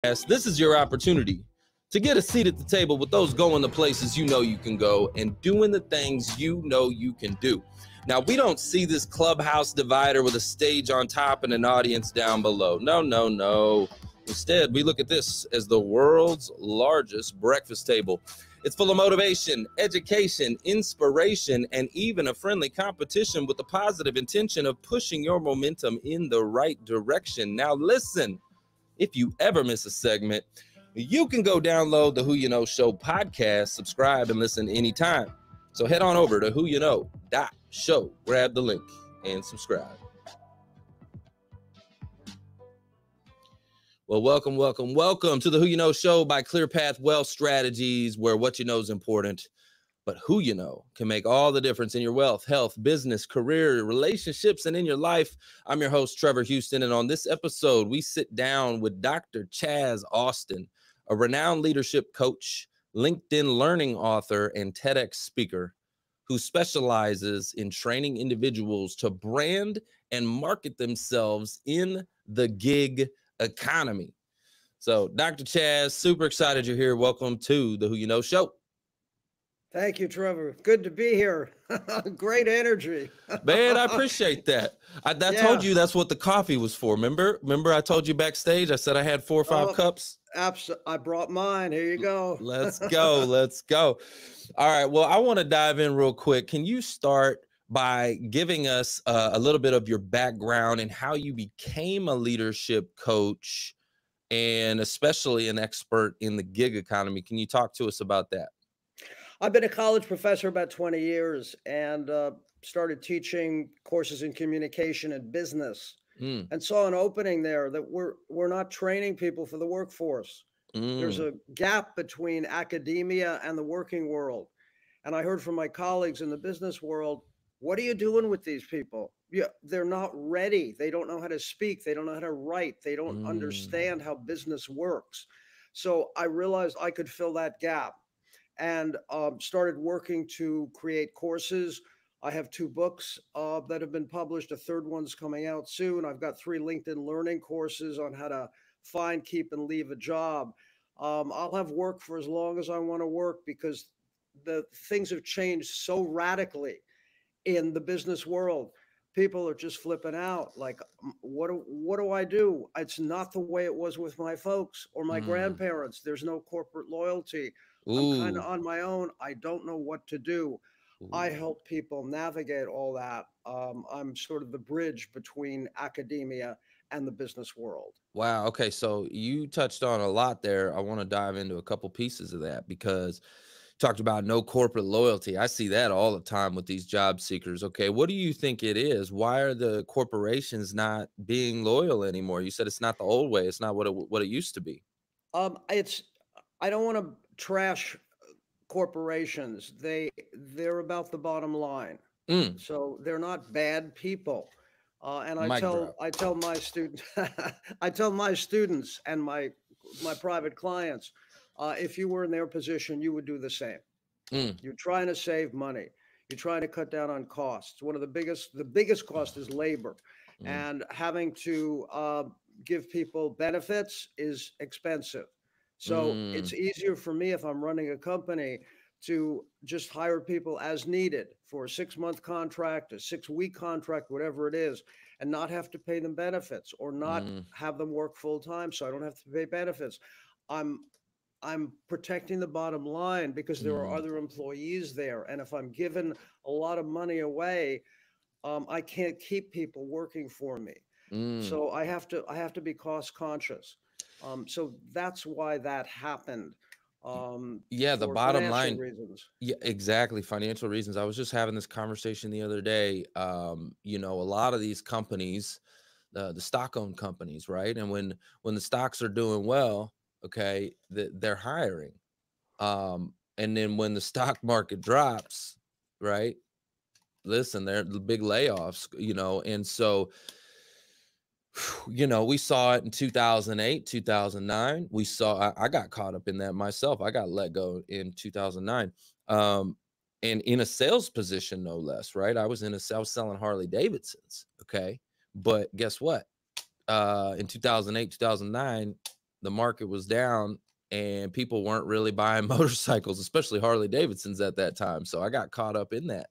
This is your opportunity to get a seat at the table with those going the places you know you can go and doing the things you know you can do. Now, we don't see this clubhouse divider with a stage on top and an audience down below. No, no, no. Instead, we look at this as the world's largest breakfast table. It's full of motivation, education, inspiration, and even a friendly competition with the positive intention of pushing your momentum in the right direction. Now, listen, if you ever miss a segment, you can go download the Who You Know Show podcast, subscribe, and listen anytime. So head on over to whoyouknow.show, grab the link, and subscribe. Well, welcome to the Who You Know Show by ClearPath Wealth Strategies, where what you know is important, but who you know can make all the difference in your wealth, health, business, career, relationships, and in your life. I'm your host, Trevor Houston, and on this episode, we sit down with Dr. Chaz Austin, a renowned leadership coach, LinkedIn Learning author, and TEDx speaker who specializes in training individuals to brand and market themselves in the gig economy. So, Dr. Chaz, super excited you're here. Welcome to the Who You Know Show. Thank you, Trevor. Good to be here. Great energy. Man, I appreciate that. I told you that's what the coffee was for. Remember I told you backstage, I said I had 4 or 5 cups. Absolutely. I brought mine. Here you go. Let's go. Let's go. All right. Well, I want to dive in real quick. Can you start by giving us a little bit of your background and how you became a leadership coach and especially an expert in the gig economy? Can you talk to us about that? I've been a college professor about 20 years and started teaching courses in communication and business and saw an opening there that we're not training people for the workforce. There's a gap between academia and the working world. And I heard from my colleagues in the business world, what are you doing with these people? Yeah, they're not ready. They don't know how to speak. They don't know how to write. They don't understand how business works. So I realized I could fill that gap. And started working to create courses. I have 2 books that have been published. A third one's coming out soon. I've got 3 LinkedIn Learning courses on how to find, keep, and leave a job. I'll have work for as long as I want to work because the things have changed so radically in the business world. People are just flipping out. Like, what do I do? It's not the way it was with my folks or my grandparents. There's no corporate loyalty. I'm kind of on my own. I don't know what to do. I help people navigate all that. I'm sort of the bridge between academia and the business world. Wow. Okay. So you touched on a lot there. I want to dive into a couple pieces of that because you talked about no corporate loyalty. I see that all the time with these job seekers. Okay. What do you think it is? Why are the corporations not being loyal anymore? You said it's not the old way. It's not what it used to be. I don't want to trash corporations. They're about the bottom line. So they're not bad people. And I tell my students, I tell my students and my private clients, if you were in their position, you would do the same. You're trying to save money. You're trying to cut down on costs. The biggest cost is labor, and having to give people benefits is expensive. So it's easier for me if I'm running a company to just hire people as needed for a 6-month contract, a 6-week contract, whatever it is, and not have to pay them benefits or not have them work full time. So I don't have to pay benefits. I'm protecting the bottom line because there are other employees there. And if I'm giving a lot of money away, I can't keep people working for me. So I have to be cost conscious. So that's why that happened. The bottom line reasons. Yeah, exactly. Financial reasons. I was just having this conversation the other day. A lot of these companies, the stock owned companies, right? And when the stocks are doing well, okay, they're hiring. And then when the stock market drops, right? Listen, they're the big layoffs, and so we saw it in 2008, 2009. I got caught up in that myself. I got let go in 2009. And in a sales position, no less, right? I was selling Harley Davidsons. Okay. But guess what? In 2008, 2009, the market was down and people weren't really buying motorcycles, especially Harley Davidsons at that time. So I got caught up in that.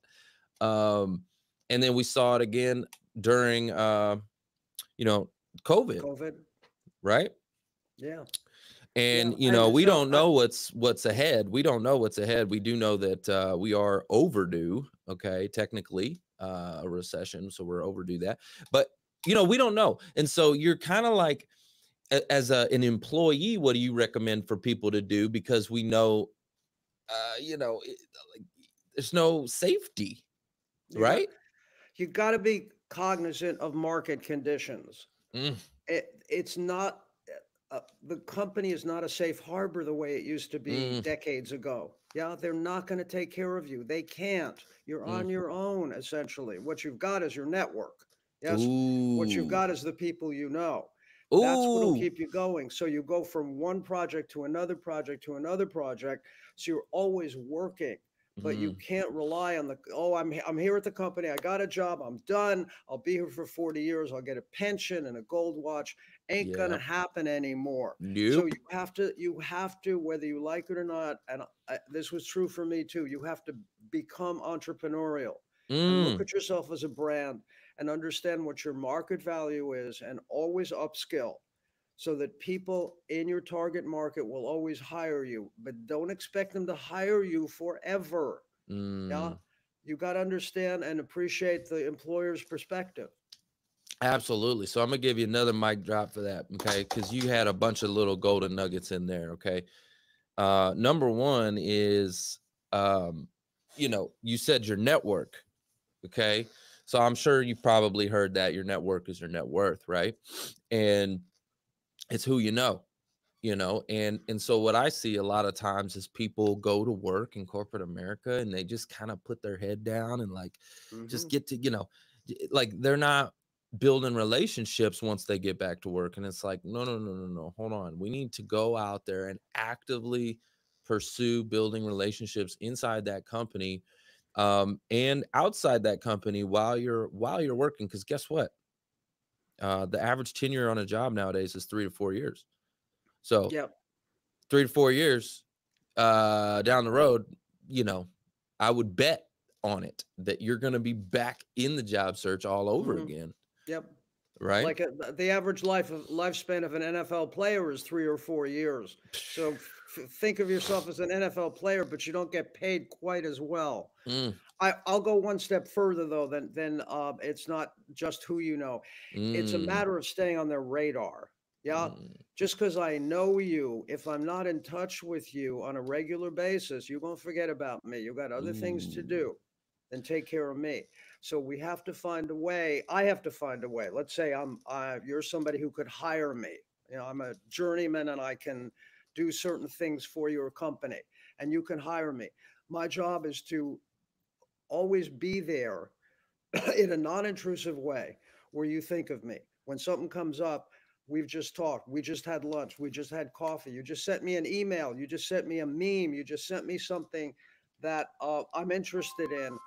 And then we saw it again during, you know, COVID, right? Yeah. And, you know, we don't know what's ahead. We don't know what's ahead. We do know that we are overdue, okay, technically, a recession. So we're overdue that. But, you know, we don't know. And so you're kind of like, as an employee, what do you recommend for people to do? Because we know, you know, like, there's no safety, right? You got to be cognizant of market conditions. It's not, the company is not a safe harbor the way it used to be decades ago. Yeah, they're not going to take care of you. They can't. You're on your own, essentially. What you've got is your network. Yes. What you've got is the people you know. That's what'll keep you going. So you go from one project to another project to another project. So you're always working. But you can't rely on I'm here at the company. I got a job. I'm done. I'll be here for 40 years. I'll get a pension and a gold watch. Ain't gonna happen anymore. Nope. So you have to, whether you like it or not, and this was true for me too, you have to become entrepreneurial and look at yourself as a brand and understand what your market value is and always upskill, so that people in your target market will always hire you, but don't expect them to hire you forever. Yeah. You got to understand and appreciate the employer's perspective. Absolutely. So I'm going to give you another mic drop for that. Okay. Cause you had a bunch of little golden nuggets in there. Okay. Number one is, you know, you said your network. Okay. So I'm sure you probably heard that your network is your net worth, right? And it's who you know, and so what I see a lot of times is people go to work in corporate America and they just kind of put their head down and like just get to, like they're not building relationships once they get back to work. And it's like, no, hold on. We need to go out there and actively pursue building relationships inside that company, and outside that company while you're working. Because guess what? The average tenure on a job nowadays is 3 to 4 years. So 3 to 4 years down the road, I would bet on it that you're going to be back in the job search all over again. Yep. Right. Like the average lifespan of an NFL player is 3 or 4 years. So think of yourself as an NFL player, but you don't get paid quite as well. I'll go one step further though. Then it's not just who you know. It's a matter of staying on their radar. Yeah. Just because I know you, if I'm not in touch with you on a regular basis, you're going to forget about me. You got other things to do than take care of me. So we have to find a way. I have to find a way. Let's say you're somebody who could hire me. I'm a journeyman and I can do certain things for your company and you can hire me. My job is to always be there in a non-intrusive way where you think of me. When something comes up, we've just talked. We just had lunch. We just had coffee. You just sent me an email. You just sent me a meme. You just sent me something that I'm interested in.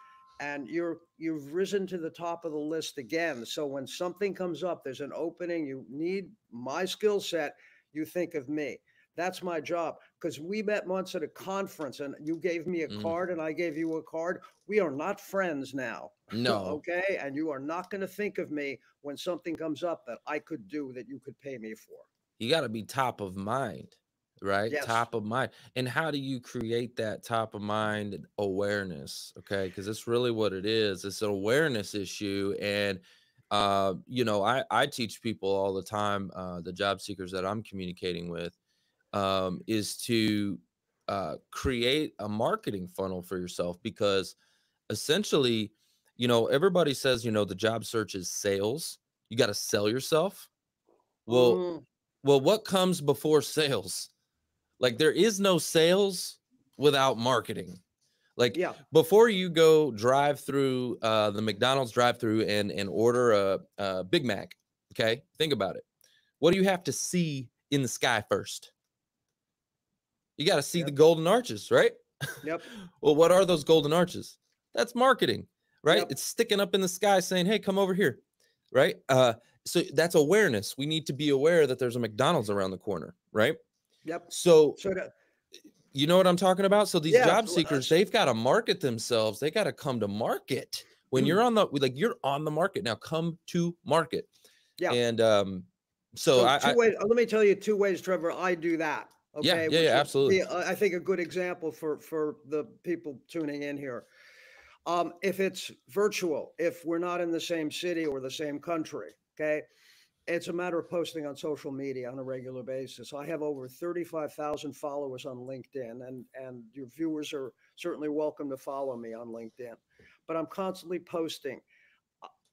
And you've risen to the top of the list again. So when something comes up, there's an opening, you need my skill set, you think of me. That's my job. Because we met once at a conference and you gave me a card and I gave you a card. We are not friends now. No. Okay. And you are not going to think of me when something comes up that I could do that you could pay me for. You got to be top of mind, right? Yes. Top of mind. And how do you create that top of mind awareness? Okay. Because it's really what it is. It's an awareness issue. And, I teach people all the time, the job seekers that I'm communicating with, is to create a marketing funnel for yourself, because essentially, everybody says, the job search is sales. You got to sell yourself. Well, what comes before sales? Like there is no sales without marketing. Like before you go drive through the McDonald's drive through and order a Big Mac. Okay. Think about it. What do you have to see in the sky first? You got to see the golden arches, right? Yep. Well, what are those golden arches? That's marketing, right? Yep. It's sticking up in the sky saying, hey, come over here, right? So that's awareness. We need to be aware that there's a McDonald's around the corner, right? Yep. So, So that, you know what I'm talking about? So these yeah, job seekers, they've got to market themselves. They got to come to market. When you're on the, like, you're on the market now, come to market. yeah. And So two ways. Let me tell you 2 ways, Trevor, I do that. Okay. Yeah, absolutely. I think a good example for the people tuning in here. If it's virtual, if we're not in the same city or the same country, okay, it's a matter of posting on social media on a regular basis. I have over 35,000 followers on LinkedIn, and your viewers are certainly welcome to follow me on LinkedIn. But I'm constantly posting.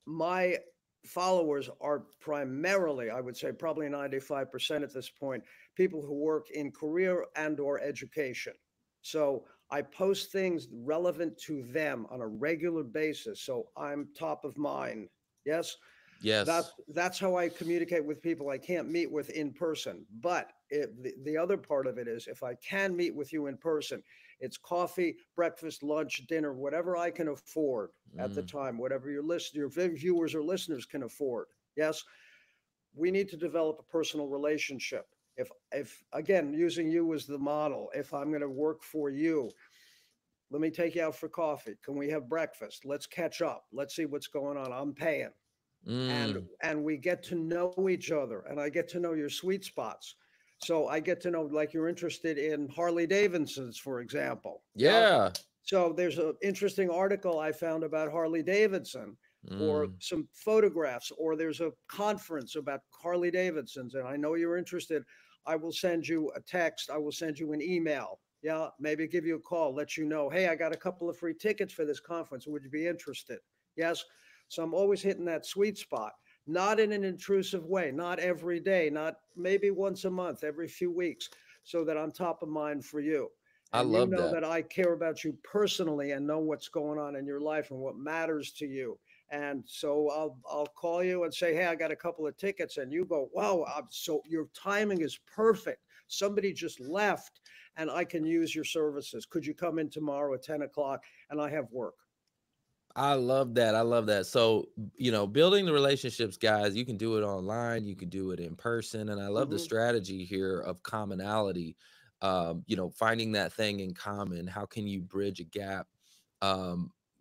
My followers are primarily, I would say, probably 95% at this point, people who work in career and or education. So I post things relevant to them on a regular basis. So I'm top of mind. Yes. Yes. That's how I communicate with people I can't meet with in person. But the other part of it is, if I can meet with you in person, it's coffee, breakfast, lunch, dinner, whatever I can afford at the time, whatever your viewers or listeners can afford. Yes, we need to develop a personal relationship. If again, using you as the model, if I'm going to work for you, let me take you out for coffee. Can we have breakfast? Let's catch up. Let's see what's going on. I'm paying. And we get to know each other, and I get to know your sweet spots. So I get to know, like, you're interested in Harley Davidsons, for example. Yeah. So there's an interesting article I found about Harley Davidson, or some photographs, or there's a conference about Harley Davidsons, and I know you're interested. I will send you a text. I will send you an email. Yeah, maybe give you a call, let you know, hey, I got a couple of free tickets for this conference. Would you be interested? Yes. So I'm always hitting that sweet spot, not in an intrusive way, not every day, not maybe once a month, every few weeks, so that I'm top of mind for you. And I love you know that. that I care about you personally and know what's going on in your life and what matters to you. And so I'll call you and say, hey, I got a couple of tickets, and you go, wow, so your timing is perfect. Somebody just left, and I can use your services. Could you come in tomorrow at 10 o'clock? And I have work. I love that. I love that. So, you know, building the relationships, guys, you can do it online, you can do it in person. And I love the strategy here of commonality. You know, finding that thing in common. How can you bridge a gap?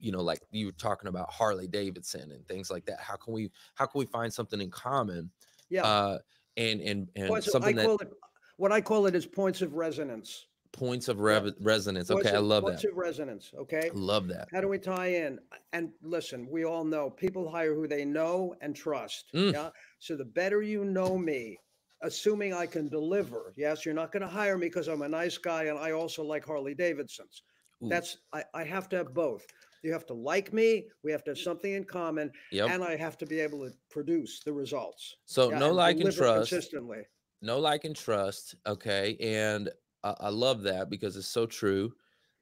You know, like you were talking about Harley Davidson and things like that. How can we find something in common? Yeah. And I something that call it, what I call it is points of resonance. points of Yeah. resonance. Okay, I love Points that. of resonance. Okay. I love that. How do we tie in? And listen, we all know people hire who they know and trust. Yeah. So the better you know me, assuming I can deliver. Yes, you're not going to hire me because I'm a nice guy and I also like Harley Davidsons. Ooh. I have to have both. You have to like me. We have to have something in common, Yep. and I have to be able to produce the results. So Yeah, no, and like, and deliver trust. consistently. No, like, and trust. Okay. And I love that because it's so true.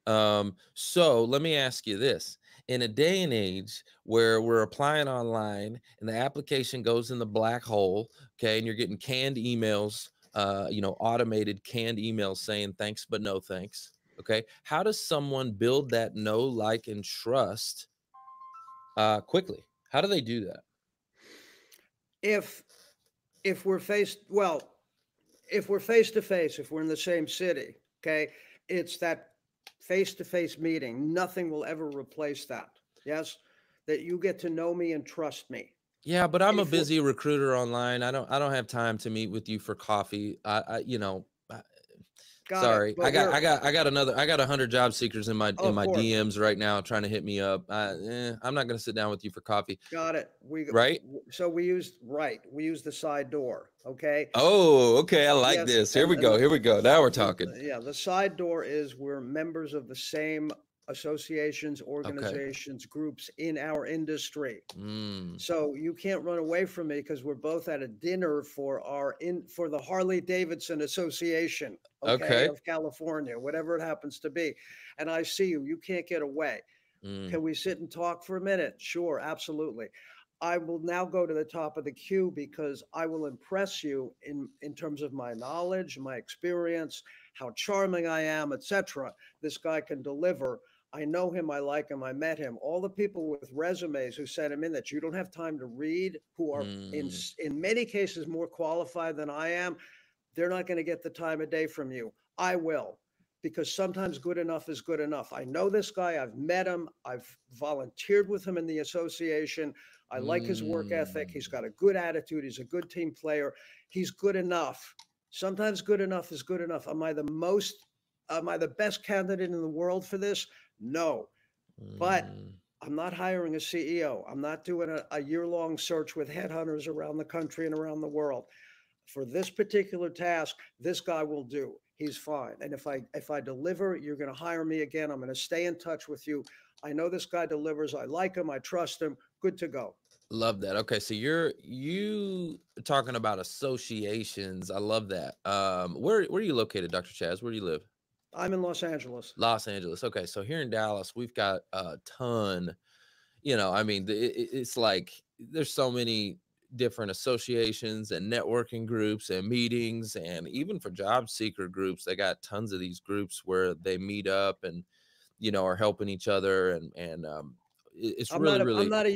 So let me ask you this. In a day and age where we're applying online and the application goes in the black hole, okay, and you're getting canned emails, you know, automated canned emails saying thanks, but no thanks. Okay. How does someone build that know, like, and trust quickly? How do they do that? If we're if we're face to face, if we're in the same city, okay, it's that face to face meeting. Nothing will ever replace that. Yes, that you get to know me and trust me. Yeah, but I'm a If we're, busy recruiter online. I don't have time to meet with you for coffee. You know, got it, sorry. but we're I got 100 job seekers in of my course. DMs right now trying to hit me up. I'm not going to sit down with you for coffee. Got it. Right? So we used the side door. Okay. Oh, okay. I like Yes, this. Here we and go. Here we go. Now we're talking. yeah, the side door is we're members of the same associations, Okay. organizations, groups in our industry. Mm, So you can't run away from me because we're both at a dinner for for the Harley Davidson Association, okay, okay. of California, whatever it happens to be. And I see you. You can't get away. Mm, Can we sit and talk for a minute? Sure, absolutely. I will now go to the top of the queue because I will impress you in terms of my knowledge, my experience, how charming I am, etc. This guy can deliver. I know him. I like him. I met him. All the people with resumes who sent him in that you don't have time to read, who are in many cases more qualified than I am, they're not going to get the time of day from you. I will, because sometimes good enough is good enough. I know this guy. I've met him. I've volunteered with him in the association. I like his work ethic. He's got a good attitude. He's a good team player. He's good enough. Sometimes good enough is good enough. Am I the best candidate in the world for this? No, but I'm not hiring a CEO. I'm not doing a year-long search with headhunters around the country and around the world. For this particular task, this guy will do. He's fine. And if I deliver, you're going to hire me again. I'm going to stay in touch with you. I know this guy delivers. I like him. I trust him. Good to go. Love that. Okay, so you talking about associations. I love that. Where are you located, Dr. Chaz? Where do you live? I'm in Los Angeles. Los Angeles. Okay, so here in Dallas, we've got a ton. I mean, it's like there's so many different associations and networking groups and meetings, and even for job seeker groups, they got tons of these groups where they meet up and are helping each other, and it's I'm not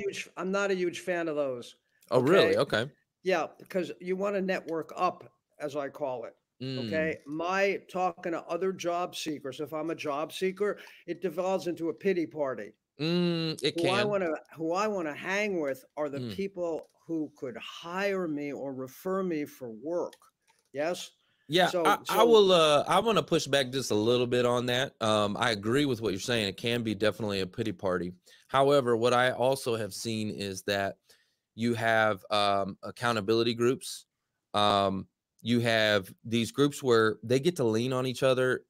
a huge fan of those. Oh, okay? Really? Okay. Yeah, because you want to network up, as I call it. Okay. My talking to other job seekers, if I'm a job seeker, it devolves into a pity party. It can. Who I want to hang with are the people who could hire me or refer me for work. Yes. Yeah, I want to push back just a little bit on that. I agree with what you're saying. It can be definitely a pity party. However, what I also have seen is that you have accountability groups. You have these groups where they get to lean on each other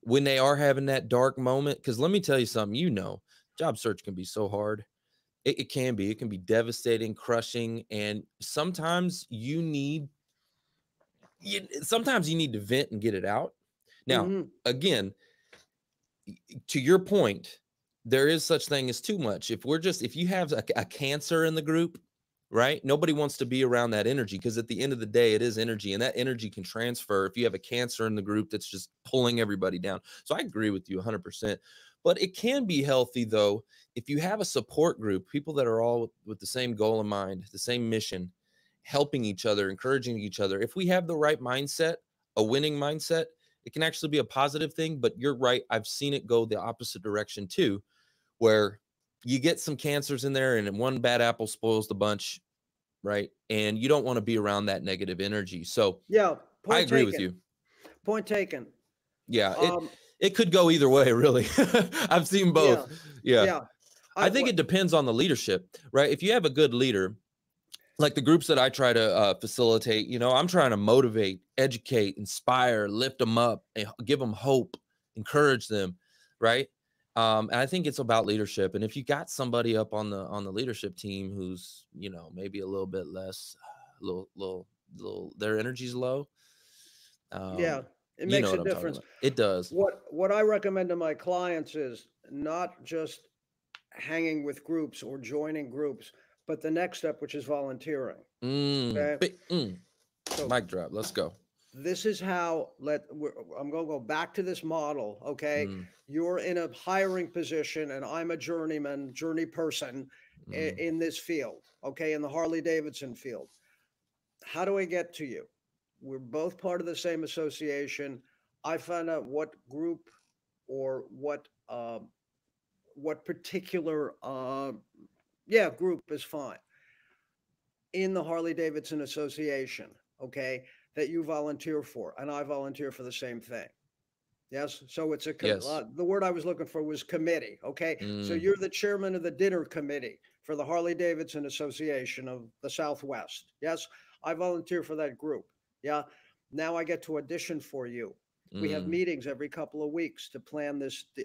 when they are having that dark moment. Because let me tell you something, job search can be so hard. It can be devastating, crushing. And sometimes you need to vent and get it out. Now, again, to your point, there is such thing as too much. If you have a cancer in the group, right? Nobody wants to be around that energy, because at the end of the day, it is energy, and that energy can transfer if you have a cancer in the group that's just pulling everybody down. So I agree with you 100%. But it can be healthy, though, if you have a support group, people that are all with the same goal in mind, the same mission, helping each other, encouraging each other. If we have the right mindset, a winning mindset, it can actually be a positive thing. But you're right. I've seen it go the opposite direction too, where you get some cancers in there and one bad apple spoils the bunch, right? And you don't want to be around that negative energy. So yeah, I agree with you. Point taken. Yeah, it could go either way, really. I've seen both. Yeah. I think it depends on the leadership, right? If you have a good leader, like the groups that I try to facilitate, I'm trying to motivate, educate, inspire, lift them up, and give them hope, encourage them, right? And I think it's about leadership. And if you got somebody up on the leadership team who's, maybe a little bit less, little, their energy's low. It makes a difference. It does. What I recommend to my clients is not just hanging with groups or joining groups, but the next step, which is volunteering. Okay? So mic drop. Let's go. This is how I'm going to go back to this model. Okay. You're in a hiring position and I'm a journey person in this field. Okay. In the Harley Davidson field. How do I get to you? We're both part of the same association. I find out what group or what particular group is fine in the Harley Davidson Association, okay, that you volunteer for, and I volunteer for the same thing. Yes, so it's the word I was looking for was committee, okay? So you're the chairman of the dinner committee for the Harley Davidson Association of the Southwest. Yes, I volunteer for that group. Yeah, now I get to audition for you. We have meetings every couple of weeks to plan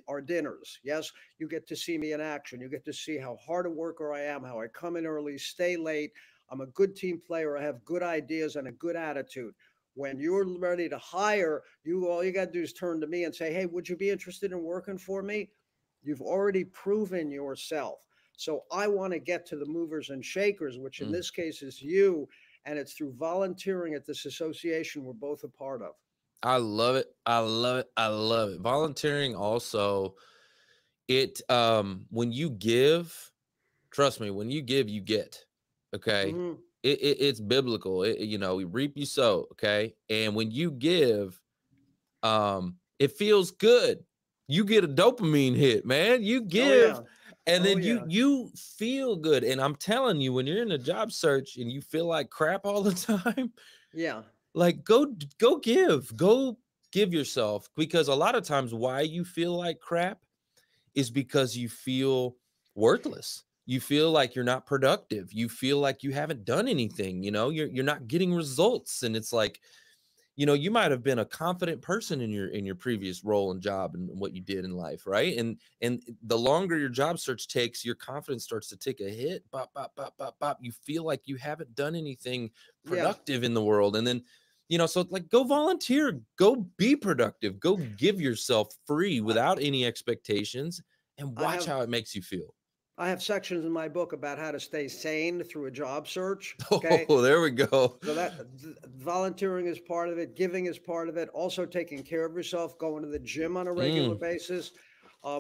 our dinners. Yes, you get to see me in action. You get to see how hard a worker I am, how I come in early, stay late. I'm a good team player. I have good ideas and a good attitude. When you're ready to hire, all you got to do is turn to me and say, hey, would you be interested in working for me? You've already proven yourself. So I want to get to the movers and shakers, which in this case is you. And it's through volunteering at this association we're both a part of. I love it. I love it. I love it. Volunteering also, When you give, trust me, when you give, you get. Okay. Mhm. It's biblical. You know, we reap, you sow. Okay. And when you give, it feels good. You get a dopamine hit, man. You Oh, give, yeah. and Oh, then you yeah. you feel good. And I'm telling you, when you're in a job search and you feel like crap all the time, Yeah. like go give yourself, because a lot of times why you feel like crap is because you feel worthless. You feel like you're not productive. You feel like you haven't done anything, you know, you're not getting results. And it's like, you know, you might have been a confident person in your previous role and job and what you did in life, right? And the longer your job search takes, your confidence starts to take a hit. Bop, bop, bop, bop, bop. You feel like you haven't done anything Yeah. productive in the world. And then, you know, so like go volunteer, go be productive, go give yourself free I without any expectations, and I watch have how it makes you feel. I have sections in my book about how to stay sane through a job search, okay? Oh, there we go. So that volunteering is part of it, giving is part of it, also taking care of yourself, going to the gym on a regular Mm, basis.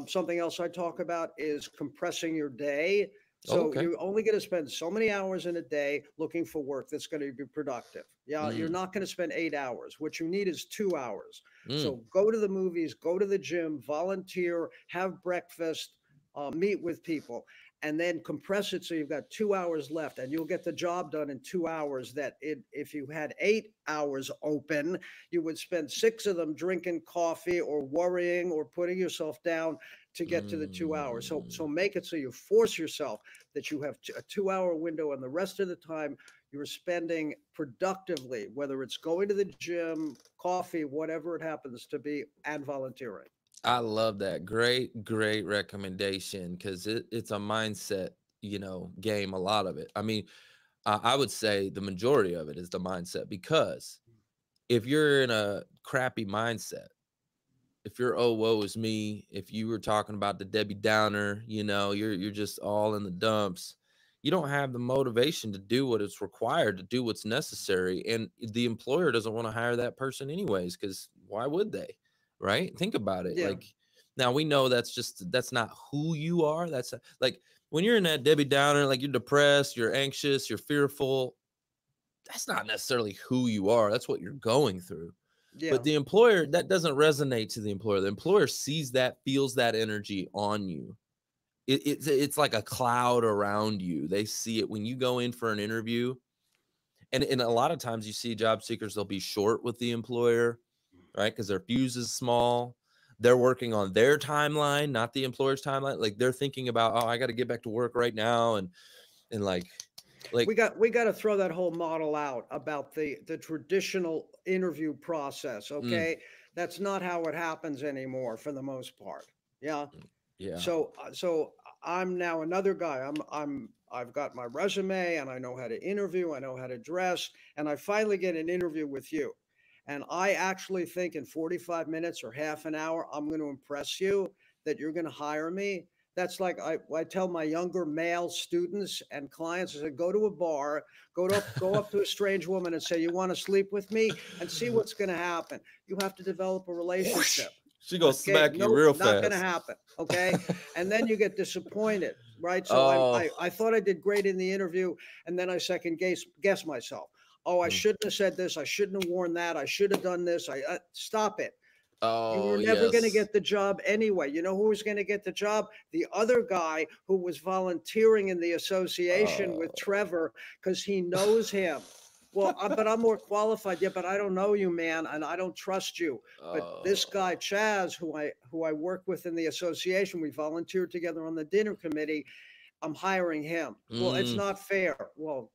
Something else I talk about is compressing your day. So okay. you're only going to spend so many hours in a day looking for work that's going to be productive. Yeah, you're Mm, not going to spend 8 hours. What you need is 2 hours. mm, So go to the movies, go to the gym, volunteer, have breakfast, meet with people, and then compress it so you've got 2 hours left, and you'll get the job done in 2 hours. If you had 8 hours open, you would spend six of them drinking coffee or worrying or putting yourself down to get to the 2 hours. So mm. make it so you force yourself that you have a 2 hour window, and the rest of the time you're spending productively, whether it's going to the gym, coffee, whatever it happens to be, and volunteering. I love that. Great, great recommendation, because it's a mindset, you know, game, a lot of it. I mean, I would say the majority of it is the mindset, because if you're in a crappy mindset, if you're, oh, woe is me, if you were talking about the Debbie Downer, you know, you're just all in the dumps, you don't have the motivation to do what is required, to do what's necessary. And the employer doesn't want to hire that person anyways, because why would they? Right? Think about it. Yeah. Like, now we know that's not who you are. That's like when you're in that Debbie Downer, like you're depressed, you're anxious, you're fearful. That's not necessarily who you are. That's what you're going through. Yeah. But the employer, that doesn't resonate to the employer. The employer sees that, feels that energy on you. It's like a cloud around you. They see it when you go in for an interview. And a lot of times you see job seekers, they'll be short with the employer, right? Because their fuse is small. They're working on their timeline, not the employer's timeline. Like they're thinking about, oh, I got to get back to work right now. And like, We got to throw that whole model out about the traditional interview process, mm, okay? That's not how it happens anymore for the most part. Yeah. yeah. So I'm now another guy. I've got my resume, and I know how to interview, I know how to dress, and I finally get an interview with you. And I actually think in 45 minutes or half an hour, I'm going to impress you, that you're going to hire me. That's like I tell my younger male students and clients, I said, go to a bar, go up to a strange woman and say, you want to sleep with me, and see what's going to happen. You have to develop a Whoosh. relationship. She gonna Okay, smack you nope, real not going to fast. happen. Okay, and then you get disappointed, right? So Oh, I thought I did great in the interview, and then I second guess myself. Oh, I mm. shouldn't have said this. I shouldn't have worn that. I should have done this. I stop it. You Oh, were never going to yes. get the job anyway. You know who was going to get the job? The other guy who was volunteering in the association with Oh. Trevor because he knows him. Well, but I'm more qualified. Yeah, but I don't know you, man, and I don't trust you. But this Oh. guy Chaz, who I work with in the association, we volunteered together on the dinner committee. I'm hiring him. Well, it's Mm. not fair. Well,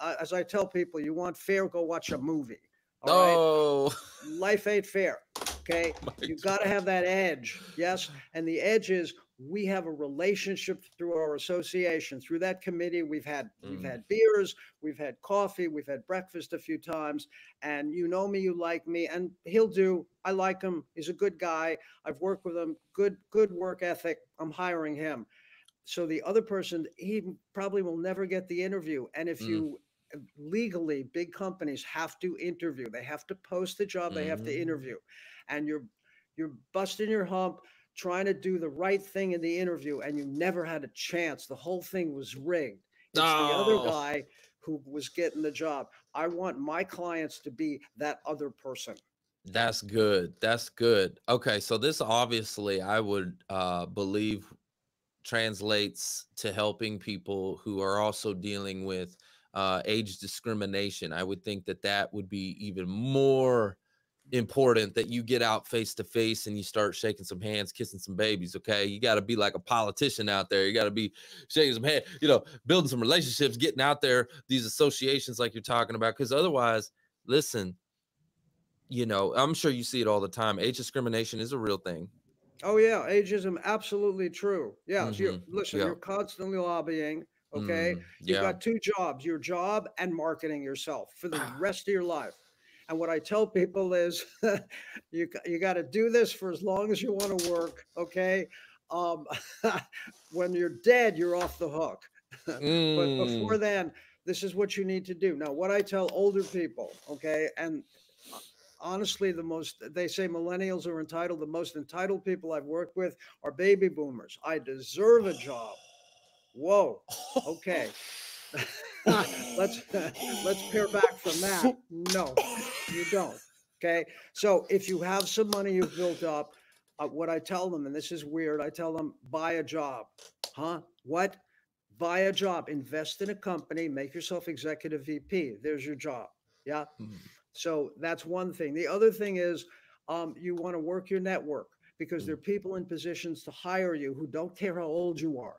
as I tell people, you want fair, go watch a movie. All right. Oh. Life ain't fair. Okay. My You got to have that edge. Yes. And the edge is we have a relationship through our association, through that committee. We've Mm. had beers, we've had coffee, we've had breakfast a few times. And you know me, you like me, and he'll do. I like him. He's a good guy. I've worked with him. Good work ethic. I'm hiring him. So the other person, he probably will never get the interview. And if Mm. you legally, big companies have to interview, they have to post the job, they have to Mm. interview, and you're busting your hump. trying to do the right thing in the interview and you never had a chance. The whole thing was rigged. It's the other guy who was getting the job. I want my clients to be that other person. That's good. That's good. Okay, so this obviously, I would believe, translates to helping people who are also dealing with age discrimination. I would think that that would be even more important, that you get out face to face and you start shaking some hands, kissing some babies. Okay, you got to be like a politician out there. You got to be shaking some hands, you know, building some relationships, getting out there, these associations like you're talking about, because otherwise, listen, you know, I'm sure you see it all the time. Age discrimination is a real thing. Oh yeah, ageism, absolutely true. Yeah, so listen, Yeah. you're constantly lobbying. Okay, you've got two jobs: your job and marketing yourself for the rest of your life. And what I tell people is, you got to do this for as long as you want to work. Okay, when you're dead, you're off the hook. But before then, this is what you need to do. Now, what I tell older people, okay, and honestly, they say millennials are entitled. The most entitled people I've worked with are baby boomers. I deserve a job. Whoa. Okay. let's pare back from that. No, you don't. Okay. So if you have some money you've built up, what I tell them, and this is weird, I tell them, buy a job. Huh? What? Buy a job. Invest in a company. Make yourself executive VP. There's your job. Yeah. So that's one thing. The other thing is, you want to work your network, because there are people in positions to hire you who don't care how old you are.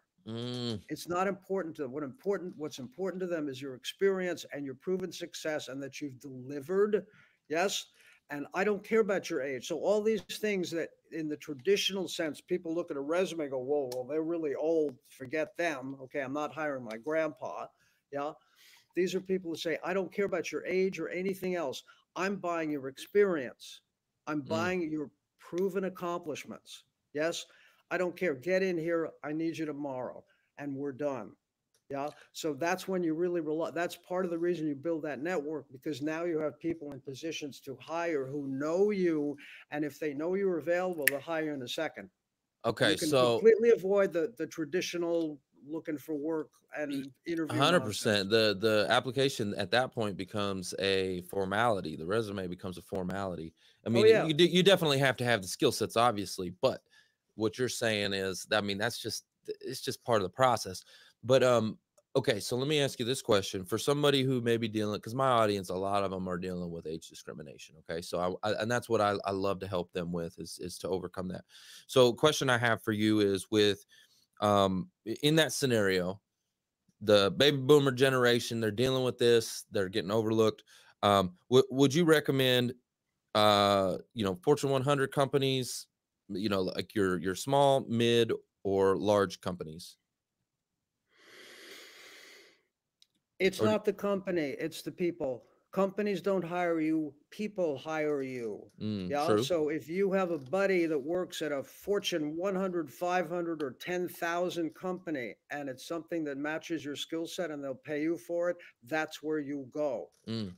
It's not important to them. What's important to them is your experience and your proven success, and that you've delivered. Yes. And I don't care about your age. So all these things that in the traditional sense, people look at a resume and go, whoa, well, they're really old. Forget them. Okay. I'm not hiring my grandpa. Yeah. These are people who say, I don't care about your age or anything else. I'm buying your experience. I'm buying your proven accomplishments. Yes. I don't care. Get in here. I need you tomorrow. And we're done. Yeah. So that's when you really rely. That's part of the reason you build that network, because now you have people in positions to hire who know you. And if they know you're available, they'll hire you in a second. Okay. You can so completely avoid the traditional looking for work and interview. 100%. The application at that point becomes a formality. The resume becomes a formality. I mean, you definitely have to have the skill sets, obviously, but what you're saying is, I mean, it's just part of the process. But okay, so let me ask you this question. For somebody who may be dealing, because my audience, a lot of them are dealing with age discrimination. Okay, so and that's what I love to help them with, is to overcome that. So question I have for you is, with in that scenario, the baby boomer generation, they're dealing with this, they're getting overlooked. Would you recommend Fortune 100 companies, like your small, mid, or large companies? It's not the company, it's the people. Companies don't hire you, people hire you. Yeah. True. So if you have a buddy that works at a Fortune 100, 500, or 10,000 company, and it's something that matches your skill set and they'll pay you for it, that's where you go.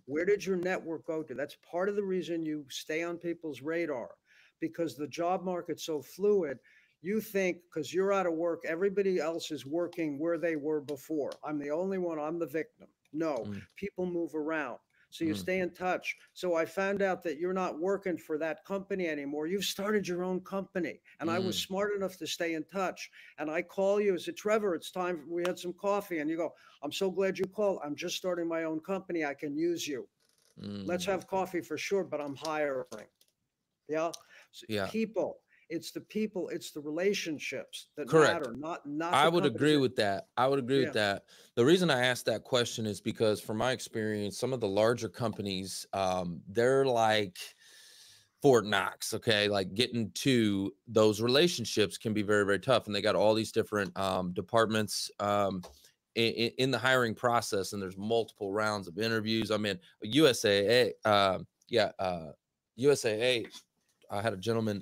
Where did your network go to? That's part of the reason you stay on people's radar, because the job market's so fluid. You think because you're out of work, everybody else is working where they were before. I'm the only one, I'm the victim. No, people move around. So you stay in touch. So I found out that you're not working for that company anymore. You've started your own company. And I was smart enough to stay in touch. And I call you, I said, Trevor, it's time. We had some coffee. And you go, I'm so glad you called. I'm just starting my own company. I can use you. Let's have coffee for sure, but I'm hiring. Yeah. So people. It's the people, it's the relationships that matter, not I would agree with that. I would agree with that. The reason I asked that question is because, from my experience, some of the larger companies, they're like Fort Knox. Okay, like getting to those relationships can be very, very tough, and they got all these different departments in the hiring process, and there's multiple rounds of interviews. I mean, USAA, USAA. I had a gentleman.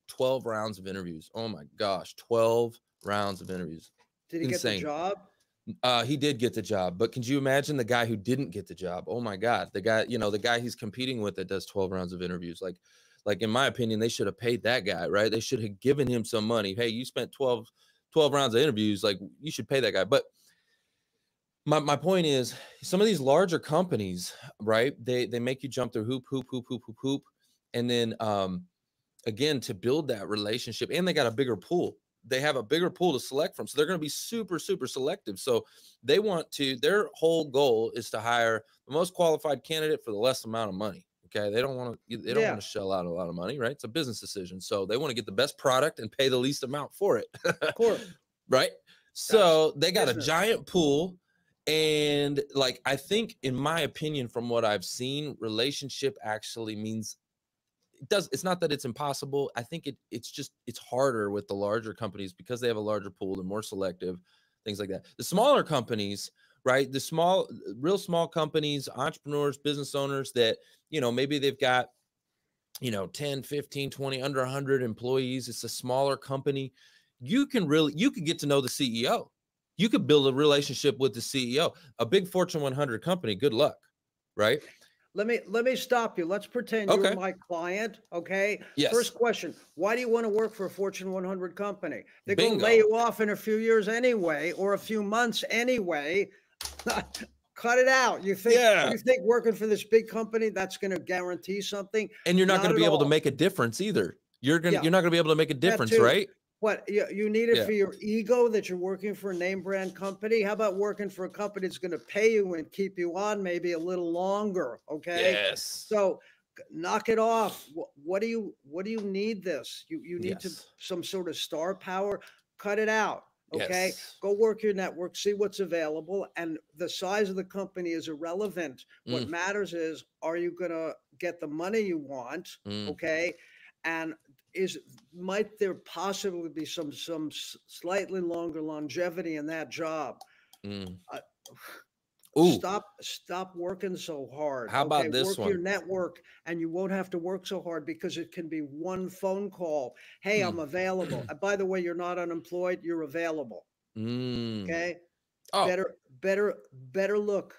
12 rounds of interviews. Oh my gosh, 12 rounds of interviews. Did he get the job? He did get the job, but can you imagine the guy who didn't get the job? Oh my God, the guy, the guy he's competing with that does 12 rounds of interviews. Like Like, in my opinion, they should have paid that guy, right? They should have given him some money. Hey, you spent 12 rounds of interviews. Like, you should pay that guy. But my point is, some of these larger companies, right? They make you jump through hoop. And then, again, to build that relationship, and they got a bigger pool. They have a bigger pool to select from. So they're going to be super, super selective. So they want to, their whole goal is to hire the most qualified candidate for the less amount of money. Okay. They don't want to shell out a lot of money, right? It's a business decision. So they want to get the best product and pay the least amount for it. Of course. Right. So they got a giant pool. And like, I think, in my opinion, from what I've seen, relationship actually means, it's not that it's impossible. I think it's harder with the larger companies because they have a larger pool. They're more selective, things like that. The smaller companies, right? The real small companies, entrepreneurs, business owners that, maybe they've got, 10, 15, 20, under 100 employees. It's a smaller company. You can get to know the CEO. You could build a relationship with the CEO. A big Fortune 100 company, good luck, right? Let me stop you. Let's pretend you're my client. Okay. Yes. First question: why do you want to work for a Fortune 100 company? They're going to lay you off in a few years anyway, or a few months anyway. Cut it out. You think working for this big company that's going to guarantee something? And you're not going to be able to make a difference either. You're not going to be able to make a difference, right? What, you need it for your ego that you're working for a name brand company? How about working for a company that's going to pay you and keep you on maybe a little longer? Okay. Yes. So knock it off. What do you need this? You need some sort of star power. Cut it out. Okay. Yes. Go work your network, see what's available. And the size of the company is irrelevant. What matters is, are you going to get the money you want? Okay. And might there possibly be some slightly longer longevity in that job? Stop working so hard. How about this one? Work your network, and you won't have to work so hard because it can be one phone call. Hey, I'm available. By the way, you're not unemployed. You're available. Okay. Oh. Better look.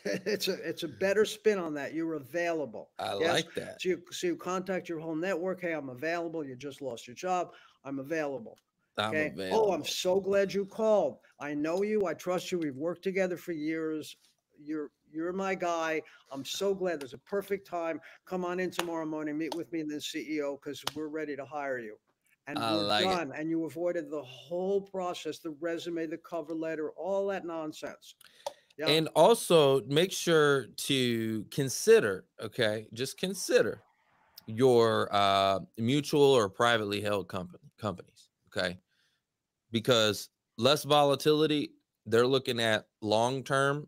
It's a better spin on that. You're available. I like that. So you contact your whole network. Hey, I'm available. You just lost your job. I'm available. Okay. I'm available. Oh, I'm so glad you called. I know you. I trust you. We've worked together for years. You're my guy. I'm so glad. There's a perfect time. Come on in tomorrow morning. Meet with me and the CEO because we're ready to hire you. And we're done. And you avoided the whole process, the resume, the cover letter, all that nonsense. Yeah. And also make sure to consider, just consider your mutual or privately held companies, okay? Because less volatility, they're looking at long-term,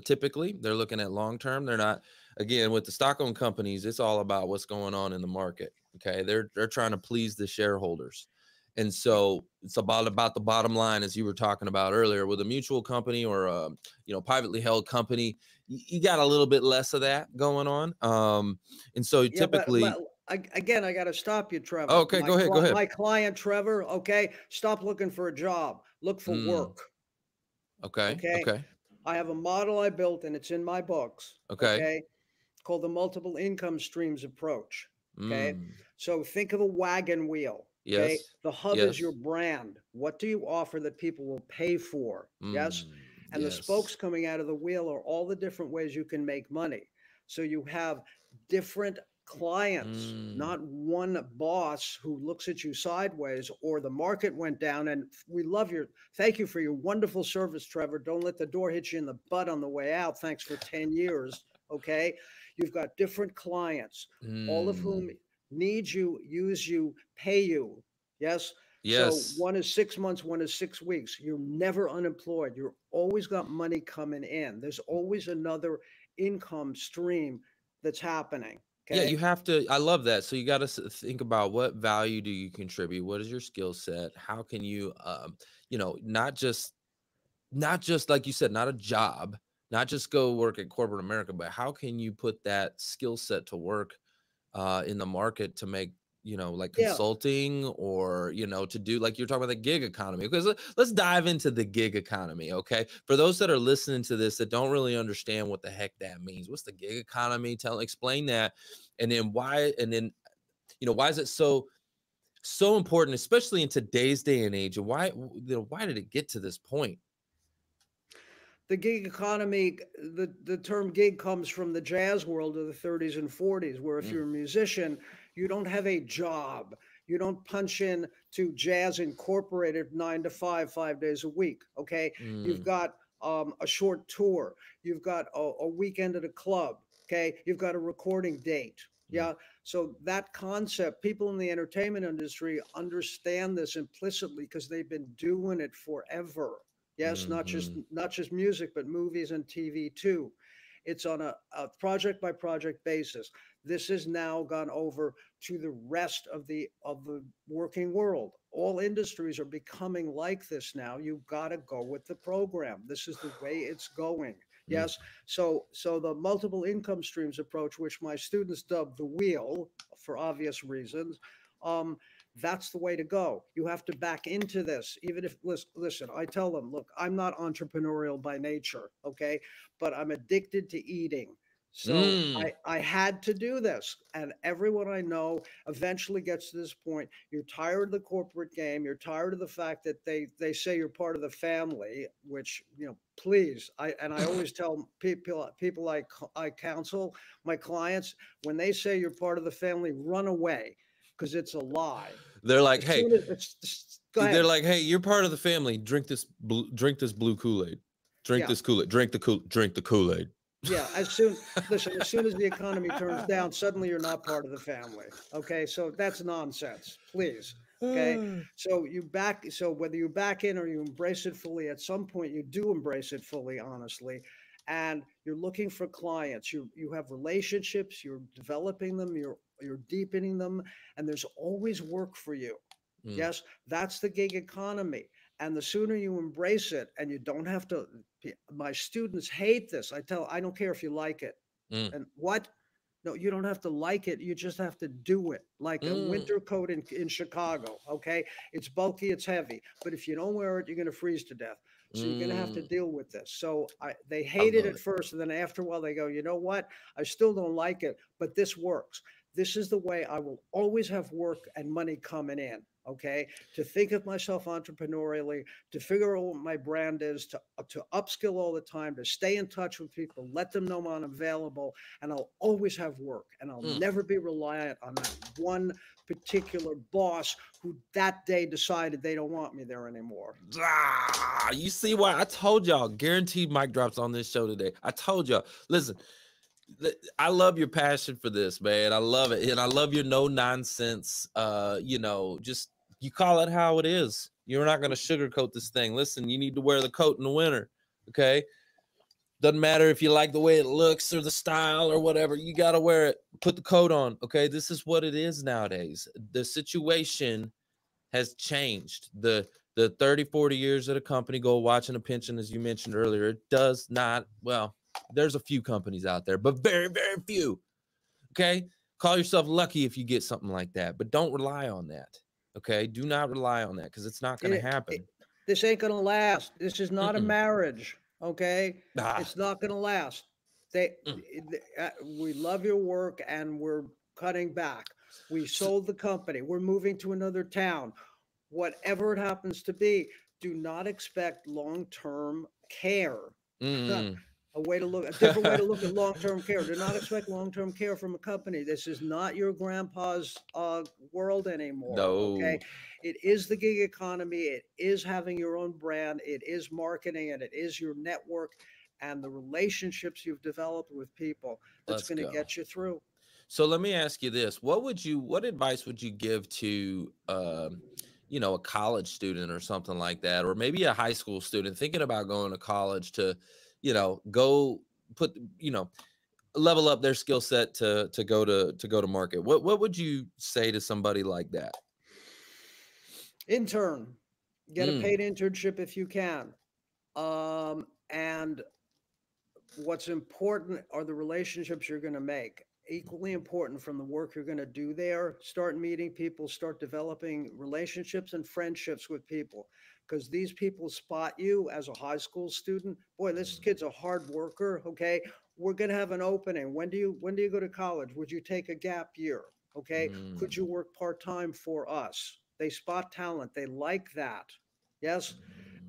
typically. They're looking at long-term. They're not, again, with the stock-owned companies, it's all about what's going on in the market, okay? They're trying to please the shareholders. And so it's about the bottom line, as you were talking about earlier. With a mutual company or a privately held company, you got a little bit less of that going on. And so typically, but again, I got to stop you, Trevor. Okay, go ahead. My client, Trevor. Okay, stop looking for a job. Look for work. Okay. I have a model I built, and it's in my books. Okay. Called the multiple income streams approach. Okay. So think of a wagon wheel. Yes. Okay? The hub is your brand. What do you offer that people will pay for? Yes. And the spokes coming out of the wheel are all the different ways you can make money. So you have different clients, not one boss who looks at you sideways, or the market went down. And thank you for your wonderful service, Trevor. Don't let the door hit you in the butt on the way out. Thanks for 10 years. Okay. You've got different clients, all of whom need you, use you, pay you. Yes. Yes. So one is 6 months, one is 6 weeks. You're never unemployed. You're always got money coming in. There's always another income stream that's happening. Okay? Yeah, you have to. I love that. So you got to think about, what value do you contribute? What is your skill set? How can you, not just like you said, not a job, not just go work at corporate America, but how can you put that skill set to work in the market to make, you know, like Yeah. consulting, or, you know, to do, like you're talking about the gig economy? Because let's dive into the gig economy. Okay. For those that are listening to this that don't really understand what the heck that means, what's the gig economy? Explain that. And then why, you know, why is it so important, especially in today's day and age? And why, you know, why did it get to this point? The gig economy, the term gig comes from the jazz world of the 30s and 40s, where if Mm, you're a musician, you don't have a job. You don't punch in to Jazz Incorporated 9 to 5, 5 days a week. Okay. You've mm, got a short tour. You've got a weekend at a club. Okay. You've got a recording date. mm, Yeah. So that concept, people in the entertainment industry understand this implicitly because they've been doing it forever. Yes, mhm, not just music, but movies and TV too. It's on a project by project basis. This has now gone over to the rest of the working world. All industries are becoming like this now. You've got to go with the program. This is the way it's going. mm. Yes. So the multiple income streams approach, which my students dub the wheel for obvious reasons, um, that's the way to go. You have to back into this. Even if, listen, I tell them, look, I'm not entrepreneurial by nature, okay, but I'm addicted to eating. So Mm. I had to do this. And everyone I know eventually gets to this point. You're tired of the corporate game. You're tired of the fact that they say you're part of the family, which, you know, please. I always tell people I counsel, my clients, when they say you're part of the family, run away because it's a lie. They're like, As hey, soon as it's, go they're ahead. like, hey, you're part of the family. Drink this blue Kool-Aid. Drink Yeah. this Kool-Aid. Drink the Kool-Aid. Yeah. Listen, as soon as the economy turns down, suddenly you're not part of the family. Okay. So that's nonsense, please. Okay. So whether you back in or you embrace it fully, at some point you do embrace it fully, honestly. And you're looking for clients. You have relationships, you're developing them, you're deepening them, and there's always work for you. Mm, Yes, that's the gig economy. And the sooner you embrace it and you don't have to, my students hate this. I don't care if you like it. mm, And what? No, you don't have to like it. You just have to do it. Like a mm. winter coat in Chicago. Okay. It's bulky, it's heavy. But if you don't wear it, you're going to freeze to death. So you're going to have to Mm. deal with this. So they I hate it love at it. first. And then after a while, they go, you know what? I still don't like it, but this works. This is the way I will always have work and money coming in. Okay. To think of myself entrepreneurially, to figure out what my brand is, to upskill all the time, to stay in touch with people, let them know I'm available, and I'll always have work, and I'll Mm. never be reliant on that one particular boss who that day decided they don't want me there anymore. Ah, you see why I told y'all, guaranteed mic drops on this show today. I told y'all, listen, I love your passion for this, man. I love it. And I love your no nonsense, you know, just you call it how it is. You're not going to sugarcoat this thing. Listen, you need to wear the coat in the winter. Okay. Doesn't matter if you like the way it looks or the style or whatever. You got to wear it. Put the coat on. Okay. This is what it is nowadays. The situation has changed. The 30, 40 years that a company go watching a pension, as you mentioned earlier, it does not, well, there's a few companies out there, but very, very few. Okay. Call yourself lucky if you get something like that, but don't rely on that. Okay. Do not rely on that because it's not going to It, happen. it, this ain't going to last. This is not a Mm-mm. marriage. Okay. Ah, It's not going to last. They, mm. we love your work and we're cutting back. We So, sold the company. We're moving to another town. Whatever it happens to be, do not expect long-term care. mm. A different way to look at long-term care. Do not expect long-term care from a company. This is not your grandpa's world anymore. Okay, No, it is the gig economy. It is having your own brand. It is marketing, and it is your network and the relationships you've developed with people that's let's going to go. get you through. So let me ask you this. What advice would you give to, you know, a college student or something like that, or maybe a high school student thinking about going to college to, you know, go put, you know, level up their skill set to go to market? What would you say to somebody like that? Intern, get a Mm, paid internship if you can. And what's important are the relationships you're going to make. equally important from the work you're going to do there. Start meeting people, start developing relationships and friendships with people, because these people spot you as a high school student. Boy, this kid's a hard worker. Okay, we're going to have an opening. When do you go to college? Would you take a gap year? Okay, could you work part-time for us? They spot talent. They like that. Yes.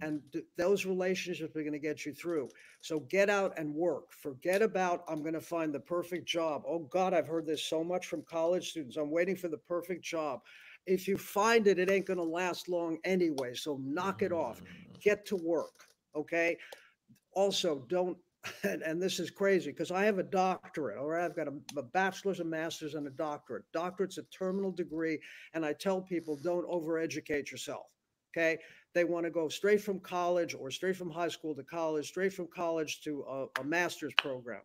And those relationships are going to get you through. So get out and work. Forget about, I'm going to find the perfect job. Oh God, I've heard this so much from college students. I'm waiting for the perfect job. If you find it, it ain't going to last long anyway. So knock it off. Get to work. Okay. Also, don't, and this is crazy because I have a doctorate, all right? I've got a bachelor's, a master's, and a doctorate. Doctorate's a terminal degree. And I tell people, don't overeducate yourself. Okay. They want to go straight from college or straight from high school to college, straight from college to a master's program.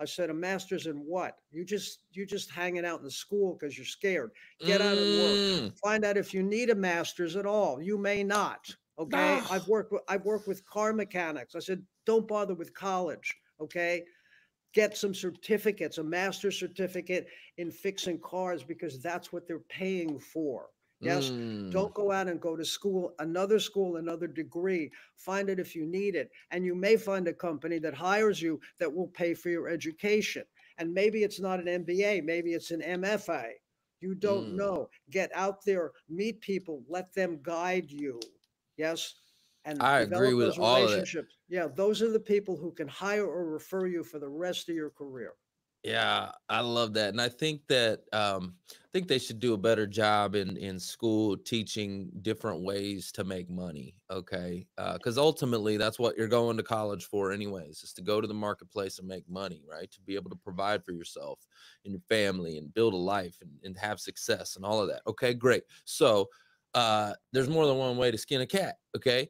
I said, a master's in what? You just hanging out in the school because you're scared. Get out and work. Find out if you need a master's at all. You may not. Okay. I've worked with car mechanics. I said, don't bother with college. Okay. Get some certificates, a master's certificate in fixing cars, because that's what they're paying for. Yes. Don't go out and go to school, another degree. Find it if you need it. And you may find a company that hires you that will pay for your education. And maybe it's not an MBA, maybe it's an MFA. You don't know. Get out there, meet people, let them guide you. Yes. And I agree with those all of that. relationships. Yeah. Those are the people who can hire or refer you for the rest of your career. Yeah, I love that. And I think that I think they should do a better job in school teaching different ways to make money. Okay. Because ultimately that's what you're going to college for anyways, is to go to the marketplace and make money, right? To be able to provide for yourself and your family and build a life and have success and all of that. Okay, great. So there's more than one way to skin a cat. Okay.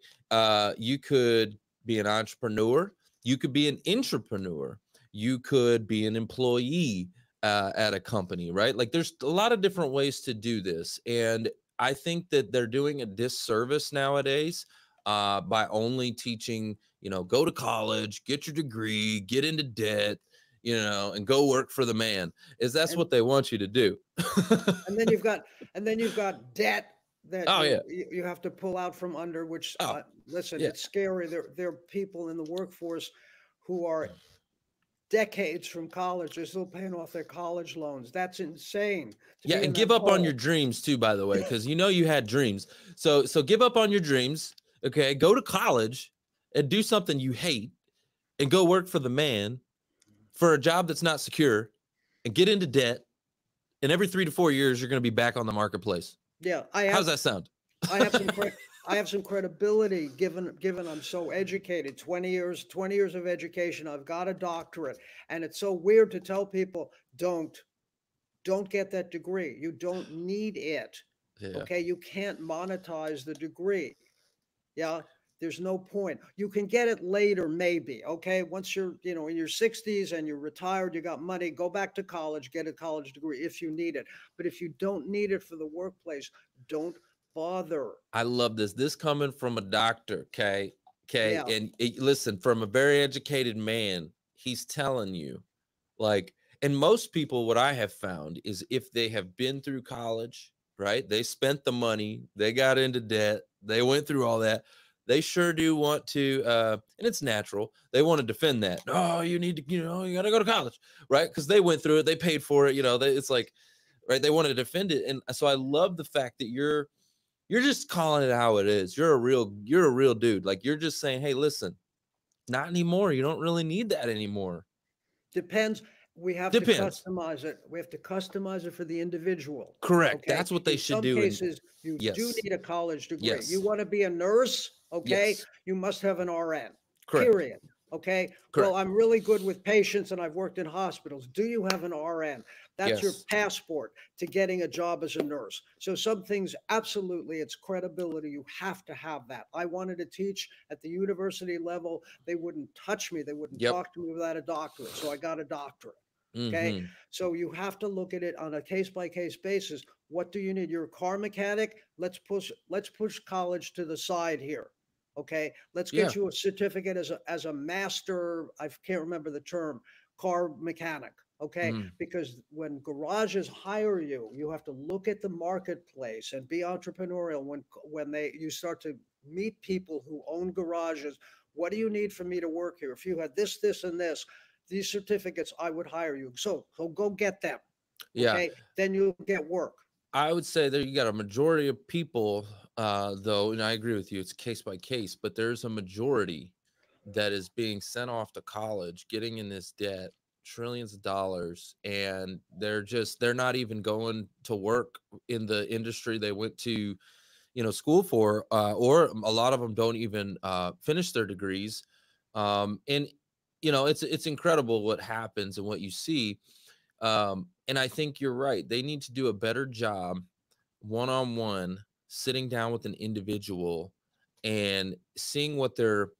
You could be an entrepreneur, you could be an intrapreneur. You could be an employee at a company, right? Like there's a lot of different ways to do this. And I think that they're doing a disservice nowadays by only teaching, go to college, get your degree, get into debt, and go work for the man. That's what they want you to do. and then you've got debt that you have to pull out from under, which listen, it's scary. There are people in the workforce who are decades from college. They're still paying off their college loans. That's insane. Yeah, and give up on your dreams too, by the way, because you had dreams. So give up on your dreams. Okay, go to college and do something you hate, and go work for the man for a job that's not secure, and get into debt. And every 3 to 4 years, you're going to be back on the marketplace. Yeah, how's that sound? I have some credibility given I'm so educated, 20 years of education. I've got a doctorate. And it's so weird to tell people, don't get that degree. You don't need it. Yeah. Okay. You can't monetize the degree. Yeah. There's no point. You can get it later, maybe. Okay. Once you're, in your 60s and you're retired, you got money, go back to college, get a college degree if you need it. But if you don't need it for the workplace, don't bother. I love this coming from a doctor. Okay. Yeah. And listen, from a very educated man, he's telling you, and most people, what I have found is if they have been through college, right? They spent the money, they got into debt, they went through all that. They sure do want to, and it's natural. They want to defend that. Oh, you need to, you got to go to college, right? Because they went through it, they paid for it. It's like, right? They want to defend it, and so I love the fact that you're just calling it how it is. You're a real dude. Like you're just saying, hey, listen, not anymore. You don't really need that anymore. Depends. We have to customize it. We have to customize it for the individual. Correct. Okay? That's what they should do. In some cases, you do need a college degree. Yes. You want to be a nurse, okay? Yes. You must have an RN. Correct. Period. Okay. Correct. Well, I'm really good with patients and I've worked in hospitals. Do you have an RN? That's your passport to getting a job as a nurse. So some things, absolutely, it's credibility. You have to have that. I wanted to teach at the university level. They wouldn't touch me. They wouldn't talk to me without a doctorate. So I got a doctorate. Okay. Mm-hmm. So you have to look at it on a case-by-case basis. What do you need? You're a car mechanic. Let's push college to the side here. Okay. Let's get you a certificate as a master. I can't remember the term, car mechanic. Okay, because when garages hire you, you have to look at the marketplace and be entrepreneurial. When you start to meet people who own garages, what do you need for me to work here? If you had this, this, and this, these certificates, I would hire you. So go get them. Yeah. Okay, then you'll get work. I would say there you got a majority of people, though, and I agree with you, it's case by case, but there's a majority that is being sent off to college, getting in this debt, trillions of dollars, and they're not even going to work in the industry they went to, school for, or a lot of them don't even finish their degrees. And it's incredible what happens and what you see. And I think you're right. They need to do a better job one-on-one, sitting down with an individual and seeing what their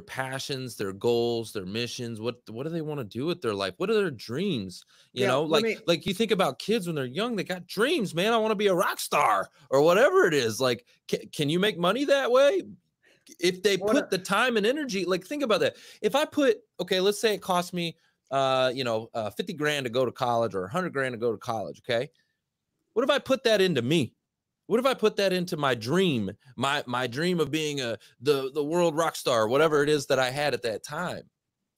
passions, their goals, their missions, what do they want to do with their life? What are their dreams? Like you think about kids when they're young, they got dreams, man. I want to be a rock star or whatever it is. Like, can you make money that way? If they put the time and energy, like think about that. If I okay, let's say it cost me 50 grand to go to college or 100 grand to go to college. Okay. What if I put that into me? What if I put that into my dream, my dream of being the world rock star, whatever it is that I had at that time,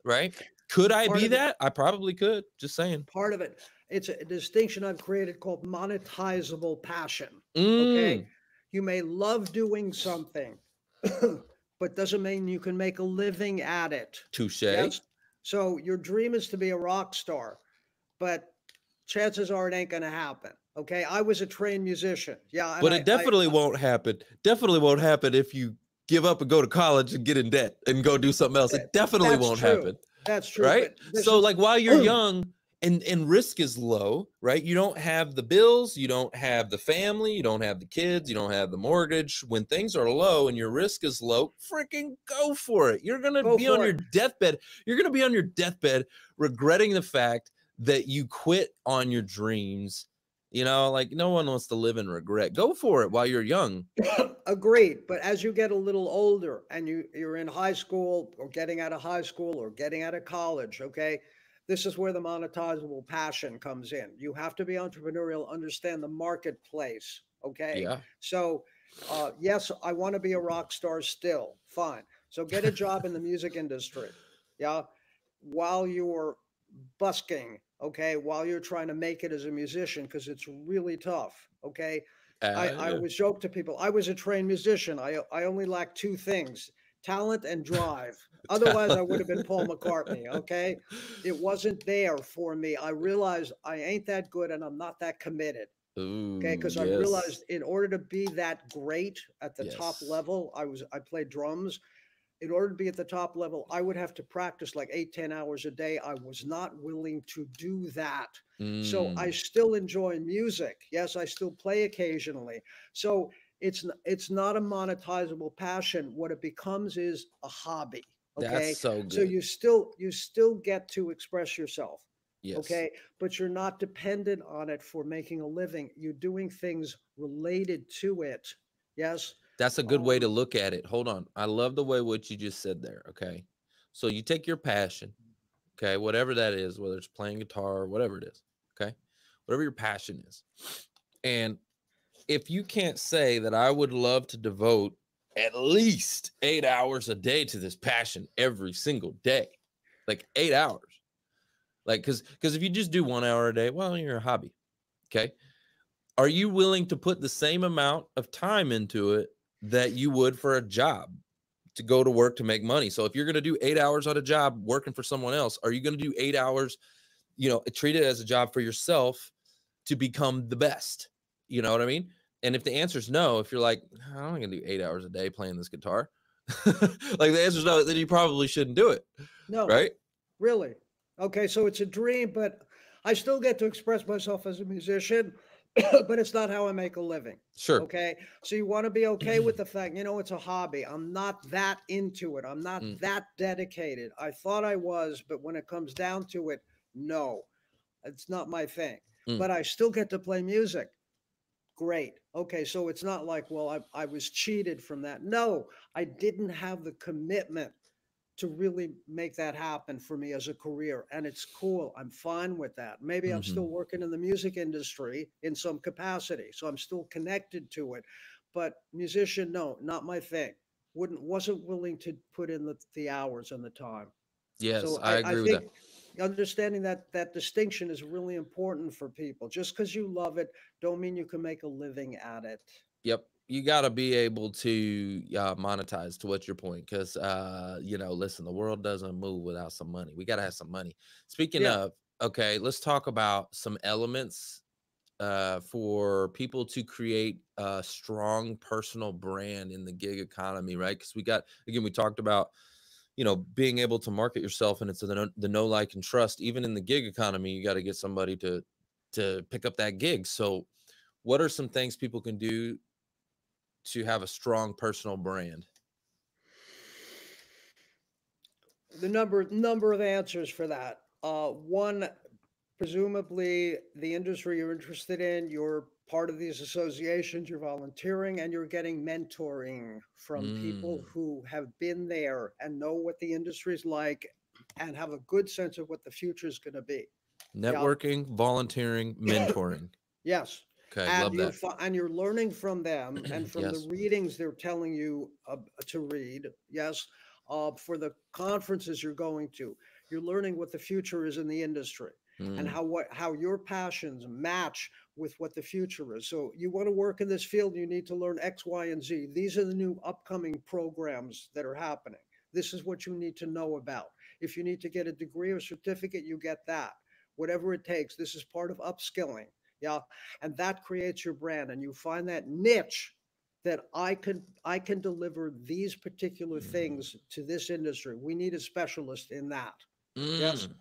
right? Could I be that? I probably could. Just saying. Part of it, it's a distinction I've created called monetizable passion. Okay, you may love doing something, but doesn't mean you can make a living at it. Touche. Yes? So your dream is to be a rock star, but chances are it ain't going to happen. Okay, I was a trained musician. Yeah, but it definitely won't happen. Definitely won't happen if you give up and go to college and get in debt and go do something else. It definitely won't happen. That's true. Right? So like while you're young and risk is low, right? You don't have the bills, you don't have the family, you don't have the kids, you don't have the mortgage. When things are low and your risk is low, freaking go for it. You're going to be on your deathbed. You're going to be on your deathbed regretting the fact that you quit on your dreams. Like no one wants to live in regret. Go for it while you're young. Agreed. But as you get a little older and you're in high school or getting out of high school or getting out of college, okay, this is where the monetizable passion comes in. You have to be entrepreneurial, understand the marketplace, okay? Yeah. So, yes, I want to be a rock star still. Fine. So get a job in the music industry, yeah, while you're busking, okay, while you're trying to make it as a musician, because it's really tough, okay? I always joke to people, I was a trained musician. I only lack two things, talent and drive. Otherwise, I would have been Paul McCartney, okay? It wasn't there for me. I realized I ain't that good and I'm not that committed, okay? Because I realized in order to be that great at the top level, I played drums. In order to be at the top level, I would have to practice like 8-10 hours a day. I was not willing to do that. So I still enjoy music. Yes, I still play occasionally. So it's not a monetizable passion. What it becomes is a hobby. Okay. That's so good. So you still get to express yourself. Yes. Okay. But you're not dependent on it for making a living. You're doing things related to it. Yes. That's a good way to look at it. Hold on. I love the way what you just said there. Okay. So you take your passion, okay, whatever that is, whether it's playing guitar or whatever it is, okay, whatever your passion is. And if you can't say that I would love to devote at least 8 hours a day to this passion every single day, like 8 hours, like, because if you just do 1 hour a day, well, you're a hobby. Okay. Are you willing to put the same amount of time into it that you would for a job, to go to work to make money? So if you're going to do 8 hours on a job working for someone else, are you going to do 8 hours, treat it as a job for yourself to become the best? You know what I mean? And if the answer is no, if you're like, I'm not going to do 8 hours a day playing this guitar, like the answer is no, then you probably shouldn't do it. No. Right? Really? Okay. So it's a dream, but I still get to express myself as a musician. But it's not how I make a living. Sure. Okay. So you want to be okay with the fact, it's a hobby. I'm not that into it. I'm not that dedicated. I thought I was, but when it comes down to it, no, it's not my thing. But I still get to play music. Great. Okay. So it's not like, well, I was cheated from that. No, I didn't have the commitment to really make that happen for me as a career. And it's cool. I'm fine with that. Maybe I'm Hmm. still working in the music industry in some capacity, so I'm still connected to it. But musician, no, not my thing. Wasn't willing to put in the hours and the time. Yes, So I I agree with think that. understanding that distinction is really important for people. Just because you love it, don't mean you can make a living at it. Yep. You got to be able to monetize to what's your point? Because, listen, the world doesn't move without some money. We got to have some money. Speaking Yeah. of, okay, let's talk about some elements for people to create a strong personal brand in the gig economy, right? Because we talked about, being able to market yourself, and it's the know, like, and trust. Even in the gig economy, you got to get somebody to pick up that gig. So, what are some things people can do to have a strong personal brand? The number of answers for that. One, presumably the industry you're interested in, you're part of these associations, you're volunteering, and you're getting mentoring from people Mm. who have been there and know what the industry is like and have a good sense of what the future is going to be. Yeah. Networking, volunteering, mentoring. Yes. Okay, And love that. and you're learning from them and from the Yes. readings they're telling you to read. Yes. For the conferences you're going to, you're learning what the future is in the industry and Mm. how your passions match with what the future is. So you want to work in this field, you need to learn X, Y, and Z. These are the new upcoming programs that are happening. This is what you need to know about. If you need to get a degree or certificate, you get that. Whatever it takes. This is part of upskilling. Yeah. And that creates your brand. And you find that niche that I can deliver these particular Mm. things to this industry. We need a specialist in that. Yes. Mm.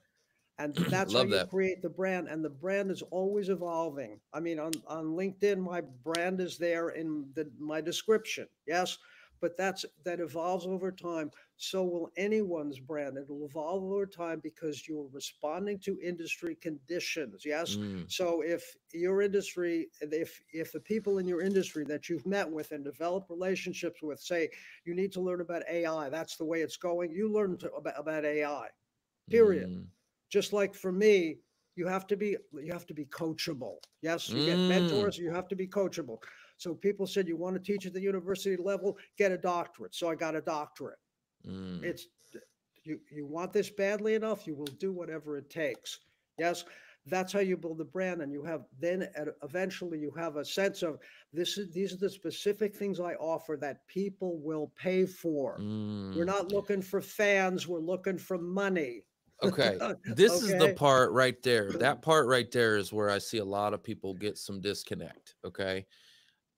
And that's how Love you that. create the brand. And the brand is always evolving. I mean, on LinkedIn, my brand is there in my description. Yes. But that evolves over time. So will anyone's brand. It'll evolve over time because you're responding to industry conditions. Yes. Mm. So if your industry, if the people in your industry that you've met with and developed relationships with say you need to learn about AI, that's the way it's going. You learn about AI. Period. Mm. Just like for me, you have to be coachable. Yes, you get Mm. mentors, you have to be coachable. So people said you want to teach at the university level, get a doctorate. So I got a doctorate. Mm. It's you want this badly enough, you will do whatever it takes. Yes, that's how you build a brand, and you have then eventually you have a sense of these are the specific things I offer that people will pay for. We're Mm. not looking for fans, we're looking for money. Okay, this is the Okay. part right there. That part right there is where I see a lot of people get some disconnect. Okay,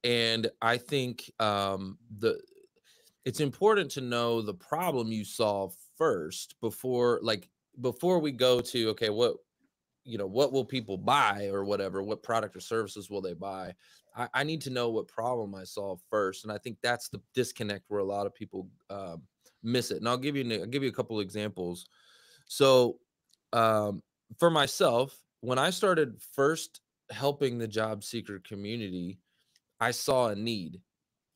and I think the it's important to know the problem you solve first before we go to, okay, what will people buy or whatever, what product or services will they buy. I need to know what problem I solve first, and I think that's the disconnect where a lot of people miss it. And I'll give you a couple examples. So um, for myself, when I started first helping the job seeker community, I saw a need,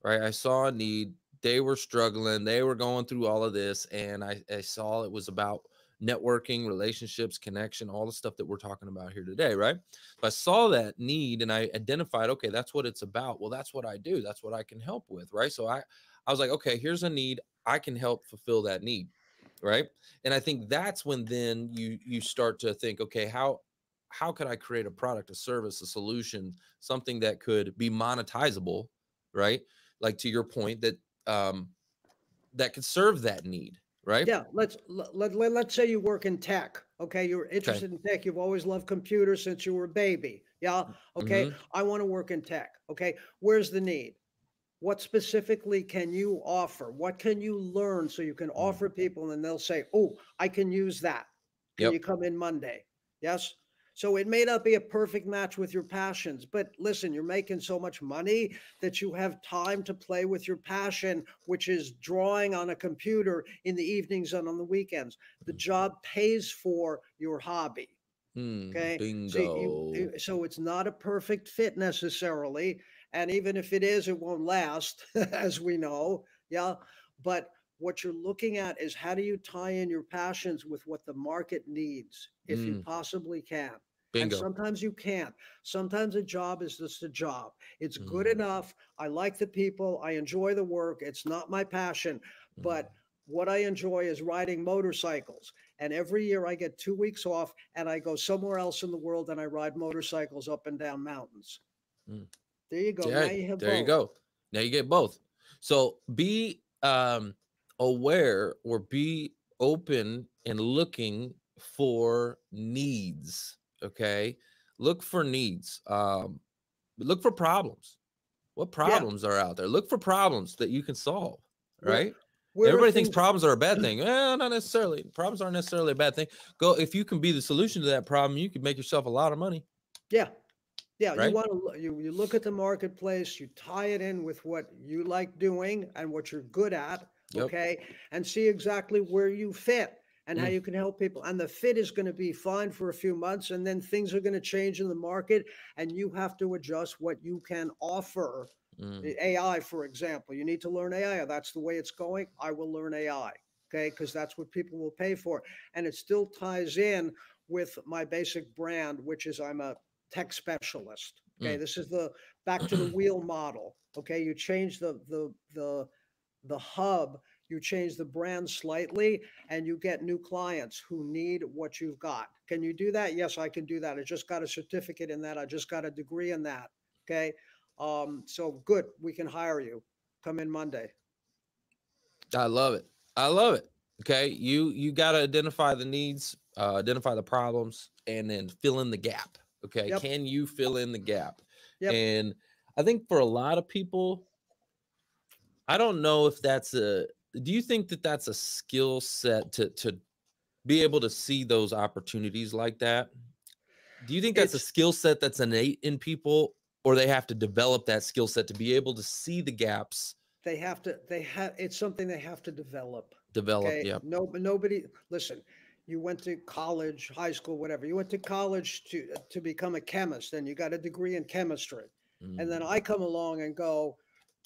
right? I saw a need. They were struggling. They were going through all of this. And I saw it was about networking, relationships, connection, all the stuff that we're talking about here today, right? So I saw that need and I identified, okay, that's what it's about. Well, that's what I do. That's what I can help with, right? So I was like, okay, here's a need. I can help fulfill that need, right? And I think that's when then you start to think, okay, how could I create a product, a service, a solution, something that could be monetizable, right? Like to your point, um that could serve that need, right? Yeah, let's say you work in tech. Okay, you're Okay. interested in tech. You've always loved computers since you were a baby. Yeah. Okay, Mm-hmm. I want to work in tech. Okay, where's the need? What specifically can you offer? What can you learn so you can Mm. offer people and they'll say, "Oh, I can use that. Can you Yep. come in Monday?" Yes. So it may not be a perfect match with your passions, but listen, you're making so much money that you have time to play with your passion, which is drawing on a computer in the evenings and on the weekends. The job pays for your hobby. Okay. So Bingo. so it's not a perfect fit necessarily. And even if it is, it won't last, as we know. Yeah. But what you're looking at is how do you tie in your passions with what the market needs, if you possibly can. And Bingo. sometimes you can't. Sometimes a job is just a job. It's good Mm. enough. I like the people. I enjoy the work. It's not my passion, but what I enjoy is riding motorcycles. And every year I get 2 weeks off and I go somewhere else in the world and I ride motorcycles up and down mountains. Mm. There you go. Yeah, Now you have there you both. go. Now you get both. So be aware or be open and looking for needs. Okay. Look for needs. Look for problems. What Yeah. problems are out there? Look for problems that you can solve, Where, right? where are Everybody thinks things? problems are a bad thing. Well, not necessarily. Problems aren't necessarily a bad thing. Go, if you can be the solution to that problem, you can make yourself a lot of money, Yeah. Yeah, you right? want to you look at the marketplace, you tie it in with what you like doing and what you're good at, Yep. okay, and see exactly where you fit and how Mm. you can help people. And the fit is going to be fine for a few months, and then things are going to change in the market, and you have to adjust what you can offer. Mm. The AI, for example, you need to learn AI. That's the way it's going. I will learn AI, okay, because that's what people will pay for, and it still ties in with my basic brand, which is I'm a tech specialist. Okay, Mm. this is the back to the wheel model. Okay, you change the hub, you change the brand slightly, and you get new clients who need what you've got. Can you do that? Yes, I can do that. I just got a certificate in that. I just got a degree in that. Okay, so good. We can hire you. Come in Monday. I love it. I love it. Okay. You got to identify the needs, identify the problems, and then fill in the gap. Okay. Yep. Can you fill in the gap? Yep. And I think for a lot of people, I don't know if that's do you think that that's a skill set to be able to see those opportunities like that? Do you think that's a It's skill set that's innate in people, or they have to develop that skill set to be able to see the gaps? it's something they have to develop. Develop. Okay. Yeah. No, nobody, listen, you went to college, high school, whatever. You went to college to become a chemist and you got a degree in chemistry. And then I come along and go,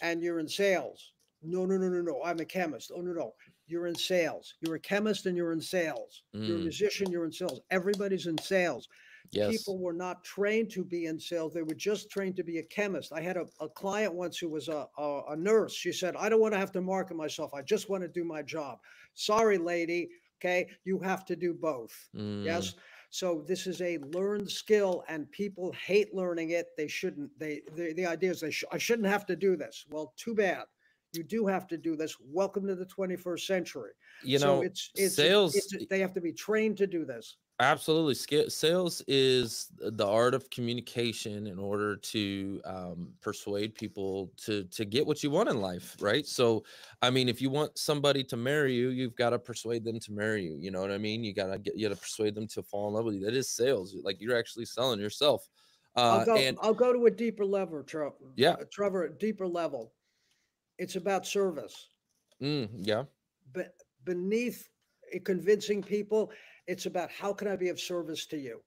and you're in sales. No, no, no, no, no. I'm a chemist. Oh, no, no. You're in sales. You're a chemist and you're in sales. You're a musician, you're in sales. Everybody's in sales. Yes. People were not trained to be in sales. They were just trained to be a chemist. I had a client once who was a nurse. She said, I don't want to have to market myself. I just want to do my job. Sorry, lady. Okay. You have to do both. Yes. So this is a learned skill and people hate learning it. They shouldn't. The idea is I shouldn't have to do this. Well, too bad. You do have to do this. Welcome to the 21st century. You So know, sales, they have to be trained to do this. absolutely. Sales is the art of communication in order to persuade people to get what you want in life, right? So, I mean, if you want somebody to marry you, you've got to persuade them to marry you. You know what I mean? You got to persuade them to fall in love with you. That is sales. Like you're actually selling yourself. I'll And go to a deeper level, yeah, Trevor, a deeper level. It's about service. yeah. But beneath convincing people, it's about how can I be of service to you?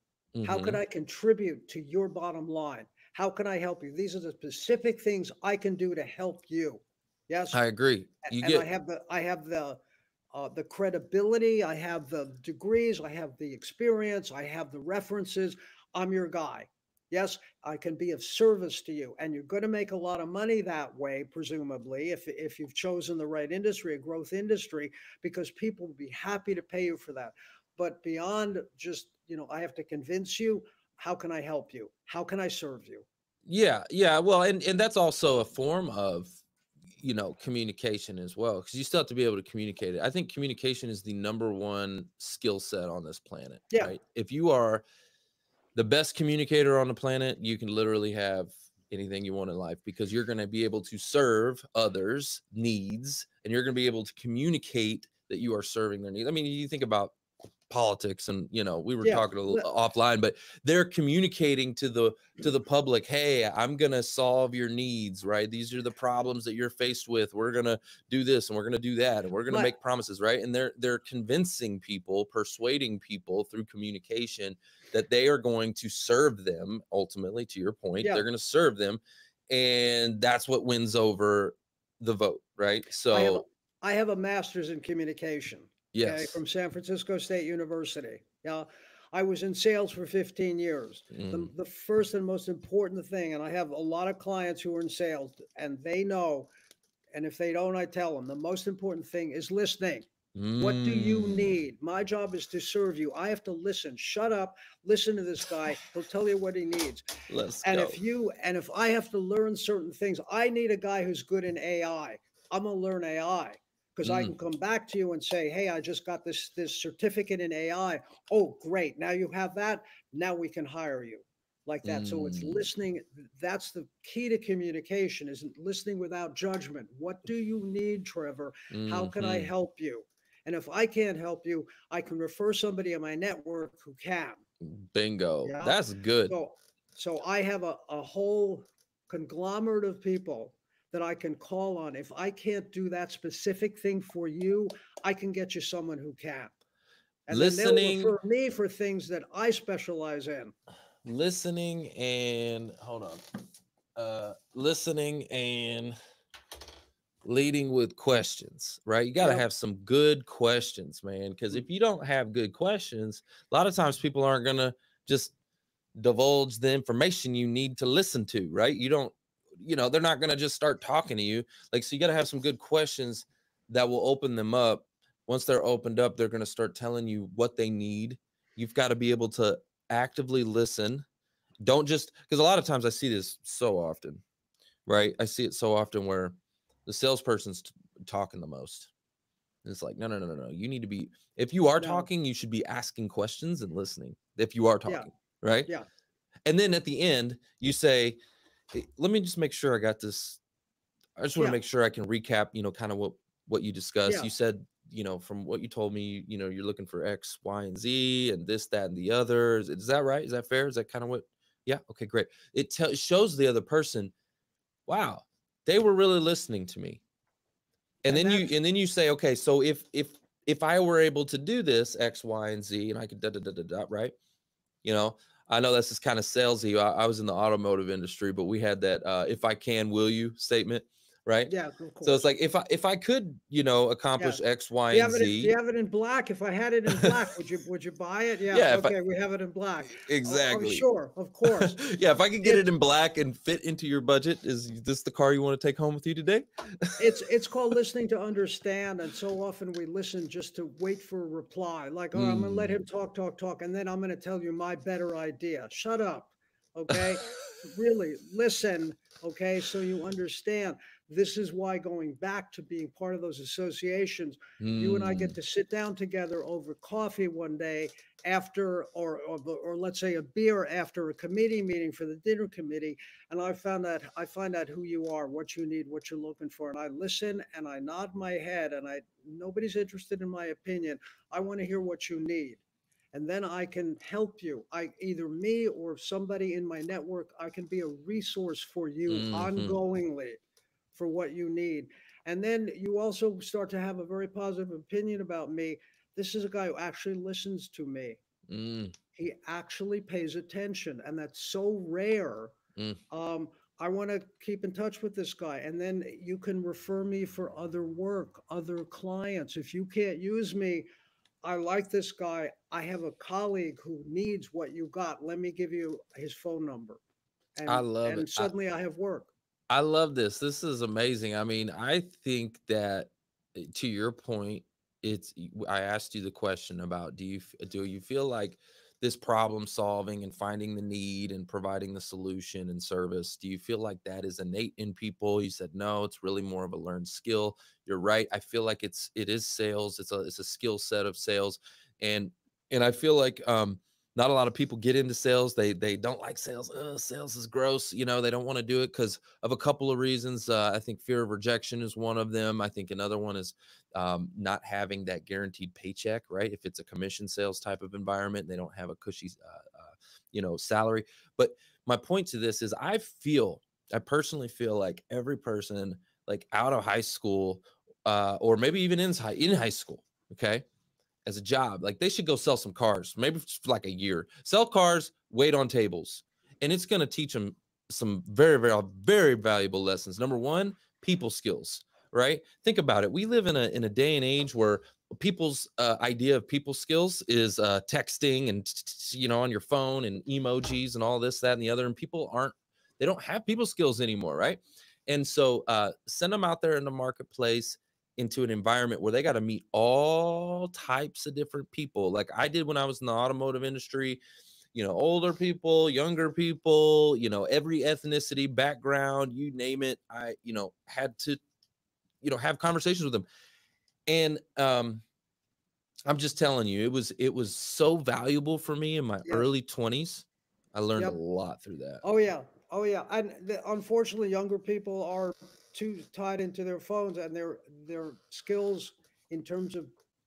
How can I contribute to your bottom line? How can I help you? These are the specific things I can do to help you. Yes, I agree. You and get I have the credibility, I have the degrees, I have the experience, I have the references. I'm your guy. Yes, I can be of service to you, and you're going to make a lot of money that way, presumably, if you've chosen the right industry, a growth industry, because people will be happy to pay you for that. But beyond just, I have to convince you. How can I help you? How can I serve you? yeah. Well, and that's also a form of communication as well, because you still have to be able to communicate it. I think communication is the number one skill set on this planet. Yeah. Right? If you are the best communicator on the planet, you can literally have anything you want in life, because you're going to be able to serve others' needs, and you're going to be able to communicate that you are serving their needs. I mean, you think about politics, and we were talking a little offline, but they're communicating to the public, hey, I'm gonna solve your needs, right? These are the problems that you're faced with. We're gonna do this and we're gonna do that, and we're gonna make promises, right? And they're convincing people, persuading people through communication that they are going to serve them. Ultimately, to your point, they're going to serve them, and that's what wins over the vote, right? So I have a master's in communication, okay, Yes. from San Francisco State University. Yeah. I was in sales for 15 years. The first and most important thing, and I have a lot of clients who are in sales and they know, and if they don't, I tell them the most important thing is listening. What do you Mm. need? My job is to serve you. I have to listen. Shut up. Listen to this guy. He'll tell you what he needs. Let's And go. if I have to learn certain things, I need a guy who's good in AI. I'm gonna learn AI because I Mm. can come back to you and say, hey, I just got this certificate in AI. Oh, great. Now you have that. Now we can hire you like that. So it's Mm. listening. That's the key to communication, is listening without judgment. What do you need, Trevor? How can I Mm-hmm. help you? And if I can't help you, I can refer somebody in my network who can. Bingo. Yeah. That's good. So so I have a whole conglomerate of people that I can call on. If I can't do that specific thing for you, I can get you someone who can. And then they'll Listening, refer me for things that I specialize in. listening, and hold on. Listening and leading with questions, right? You got to Yep. have some good questions, man. Because Mm. if you don't have good questions, a lot of times people aren't going to just divulge the information you need to listen to, right? You don't, they're not going to just start talking to you. Like, so you got to have some good questions that will open them up. Once they're opened up, they're going to start telling you what they need. You've got to be able to actively listen. Don't just, because a lot of times I see this so often, right? I see it so often where the salesperson's talking the most. And it's like, no, no, no, no, no. You need to be, if you are No. talking, you should be asking questions and listening if you are Yeah. talking, right? Yeah. And then at the end, you say, hey, let me just make sure I got this. I just want to Yeah. make sure I can recap, kind of what you discussed. Yeah. You said, from what you told me, you're looking for X, Y, and Z, and this, that, and the other. Is that right? Is that fair? Is that kind of what? Yeah. Okay, great. It shows the other person, wow, they were really listening to me. And And then that's you say, okay, so if I were able to do this X, Y, and Z, and I could right? I know that's just kind of salesy. I was in the automotive industry, but we had that if I can, will you statement, right? yeah, of So it's course. like if I could, Yeah. accomplish X, Y, Do you and have it? Do Z. you have it in black? If I had it in black, would you buy it? Yeah. Yeah, if I Okay, we have it in black. Oh, I'm exactly. sure, of course. Yeah, if I could get It it in black and fit into your budget, is this the car you want to take home with you today? it's called listening to understand, and so often we listen just to wait for a reply. Like, oh, I'm gonna let Mm. him talk, and then I'm gonna tell you my better idea. Shut up, okay? Really listen, okay, so you understand. This is why going back to being part of those associations, you and I get Mm. to sit down together over coffee one day after, or let's say a beer after a committee meeting for the dinner committee, and I find out who you are, what you need, what you're looking for, and I listen and I nod my head, and nobody's interested in my opinion. I want to hear what you need, and then I can help you. Either me or somebody in my network, I can be a resource for you Hmm. ongoingly for what you need. And then you also start to have a very positive opinion about me. This is a guy who actually listens to me. Mm. He actually pays attention, and that's so rare. Mm. um, I want to keep in touch with this guy. And then you can refer me for other work, other clients. If you can't use me, I like this guy. I have a colleague who needs what you got. Let me give you his phone number. I love it. And suddenly I have work. I love this. This is amazing. I mean, I think that to your point, I asked you the question about do you feel like this problem solving and finding the need and providing the solution and service, do you feel like that is innate in people? You said no, it's really more of a learned skill. You're right. I feel like it is sales. It's a skill set of sales. And I feel like not a lot of people get into sales. They don't like sales. Sales is gross. They don't want to do it because of a couple of reasons. I think fear of rejection is one of them. I think another one is not having that guaranteed paycheck, right? If it's a commission sales type of environment, they don't have a cushy, salary. But my point to this is I personally feel like every person like out of high school or maybe even in high school, okay, as a job, like they should go sell some cars, maybe for like a year, sell cars, wait on tables. And it's going to teach them some very, very, very valuable lessons. Number one, people skills. right? Think about it. We live in a day and age where people's idea of people skills is texting and on your phone and emojis and all this, that, and the other. And people they don't have people skills anymore, right? And so send them out there in the marketplace into an environment where they got to meet all types of different people, like I did when I was in the automotive industry. Older people, younger people, every ethnicity, background, you name it. I had to have conversations with them. And I'm just telling you, it was so valuable for me in my early 20s. I learned a lot through that. Oh yeah. Oh yeah. And unfortunately, younger people are too tied into their phones, and their skills in terms of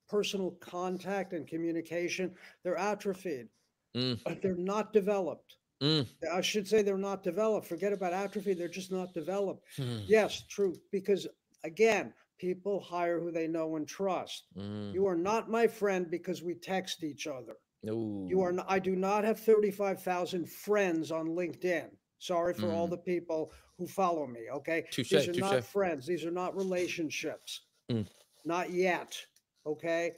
personal contact and communication, they're atrophied. They're not developed. I should say they're not developed. Forget about atrophy. They're just not developed. Yes, true. Because again, people hire who they know and trust. You are not my friend because we text each other. No. You are not, I do not have 35,000 friends on LinkedIn. Sorry for all the people who follow me. Okay. These are not friends. These are not relationships. Not yet. Okay.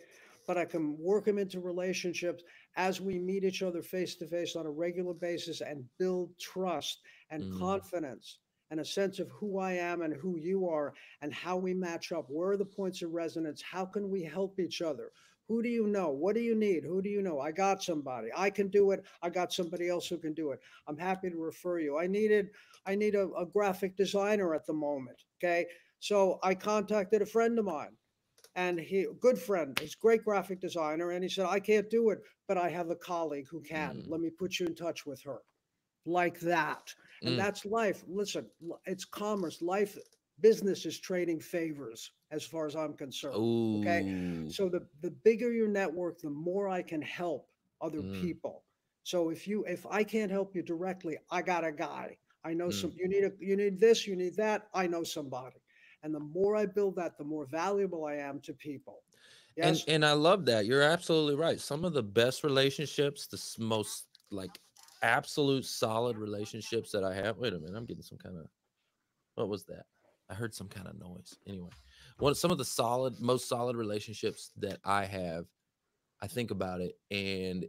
But I can work them into relationships as we meet each other face to face on a regular basis and build trust and confidence and a sense of who I am and who you are and how we match up. Where are the points of resonance? How can we help each other? Who do you know? What do you need? Who do you know? I got somebody. I can do it. I got somebody else who can do it. I'm happy to refer you. I need a graphic designer at the moment. Okay. So I contacted a friend of mine, and good friend, he's a great graphic designer. And he said, I can't do it, but I have a colleague who can. Let me put you in touch with her. Like that. And that's life. Listen, it's commerce. Life, business is trading favors as far as I'm concerned. Ooh. Okay. So the bigger your network, the more I can help other people. So if I can't help you directly, I got a guy. I know you need this, you need that. I know somebody. And the more I build that, the more valuable I am to people. Yes. And I love that. You're absolutely right. Some of the best relationships, the most like absolute solid relationships that I have. Wait a minute, I'm getting some kind of, what was that? I heard some kind of noise. Anyway, some of the most solid relationships that I have, I think about it, and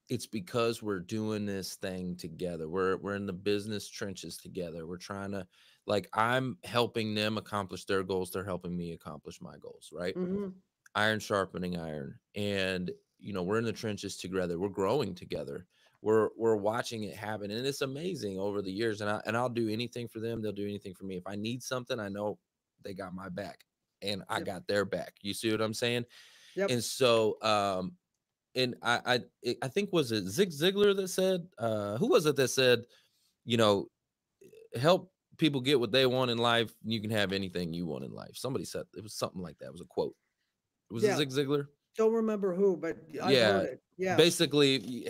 it's because we're doing this thing together. We're in the business trenches together. We're trying to, like, I'm helping them accomplish their goals. They're helping me accomplish my goals, right? Iron sharpening iron. And, we're in the trenches together. We're growing together. We're watching it happen. And it's amazing over the years. And I'll do anything for them. They'll do anything for me. If I need something, I know they got my back and I got their back. You see what I'm saying? And so, and I think, was it Zig Ziglar that said, who was it that said, help people get what they want in life, and you can have anything you want in life. Somebody said it was something like that. It was a quote. Was it Zig Ziglar? Don't remember who, but I heard it. Yeah. Basically,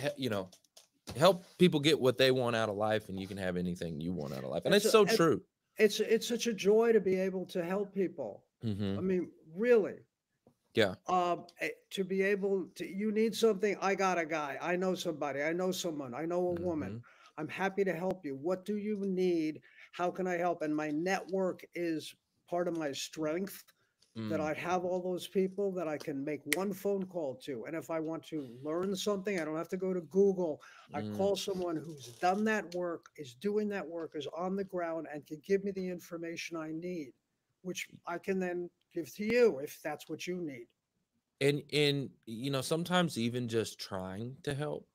help people get what they want out of life, and you can have anything you want out of life. And it's so true. It's such a joy to be able to help people. I mean, really. Yeah. To be able to, you need something. I got a guy. I know somebody. I know someone. I know a woman. I'm happy to help you. What do you need? How can I help? And my network is part of my strength, that I have all those people that I can make one phone call to. And if I want to learn something, I don't have to go to Google. I call someone who's done that work, is doing that work, is on the ground, and can give me the information I need, which I can then give to you if that's what you need. And sometimes even just trying to help,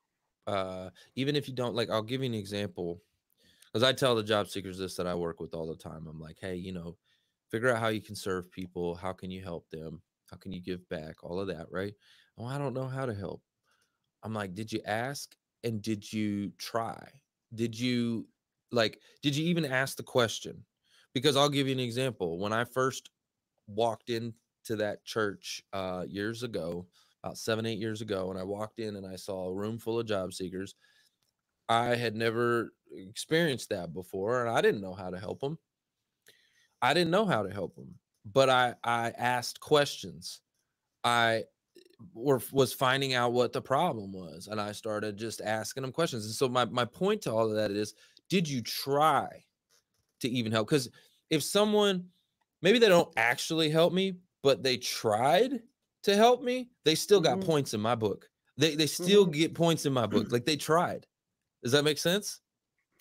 even if you don't, like, I'll give you an example, because I tell the job seekers this that I work with all the time. I'm like, hey, figure out how you can serve people. How can you help them? How can you give back? All of that, right? Oh, I don't know how to help. I'm like, did you ask? And did you try? Did you even ask the question? Because I'll give you an example. When I first walked into that church years ago, about 7-8 years ago, and I walked in and I saw a room full of job seekers, I had never experienced that before, and I didn't know how to help them. But I asked questions. I was finding out what the problem was, and I started just asking them questions. And so my point to all of that is, did you try to even help? Because if someone maybe they don't actually help me, but they tried to help me, they still got Mhm. points in my book. They still Mhm. get points in my book, like they tried. Does that make sense?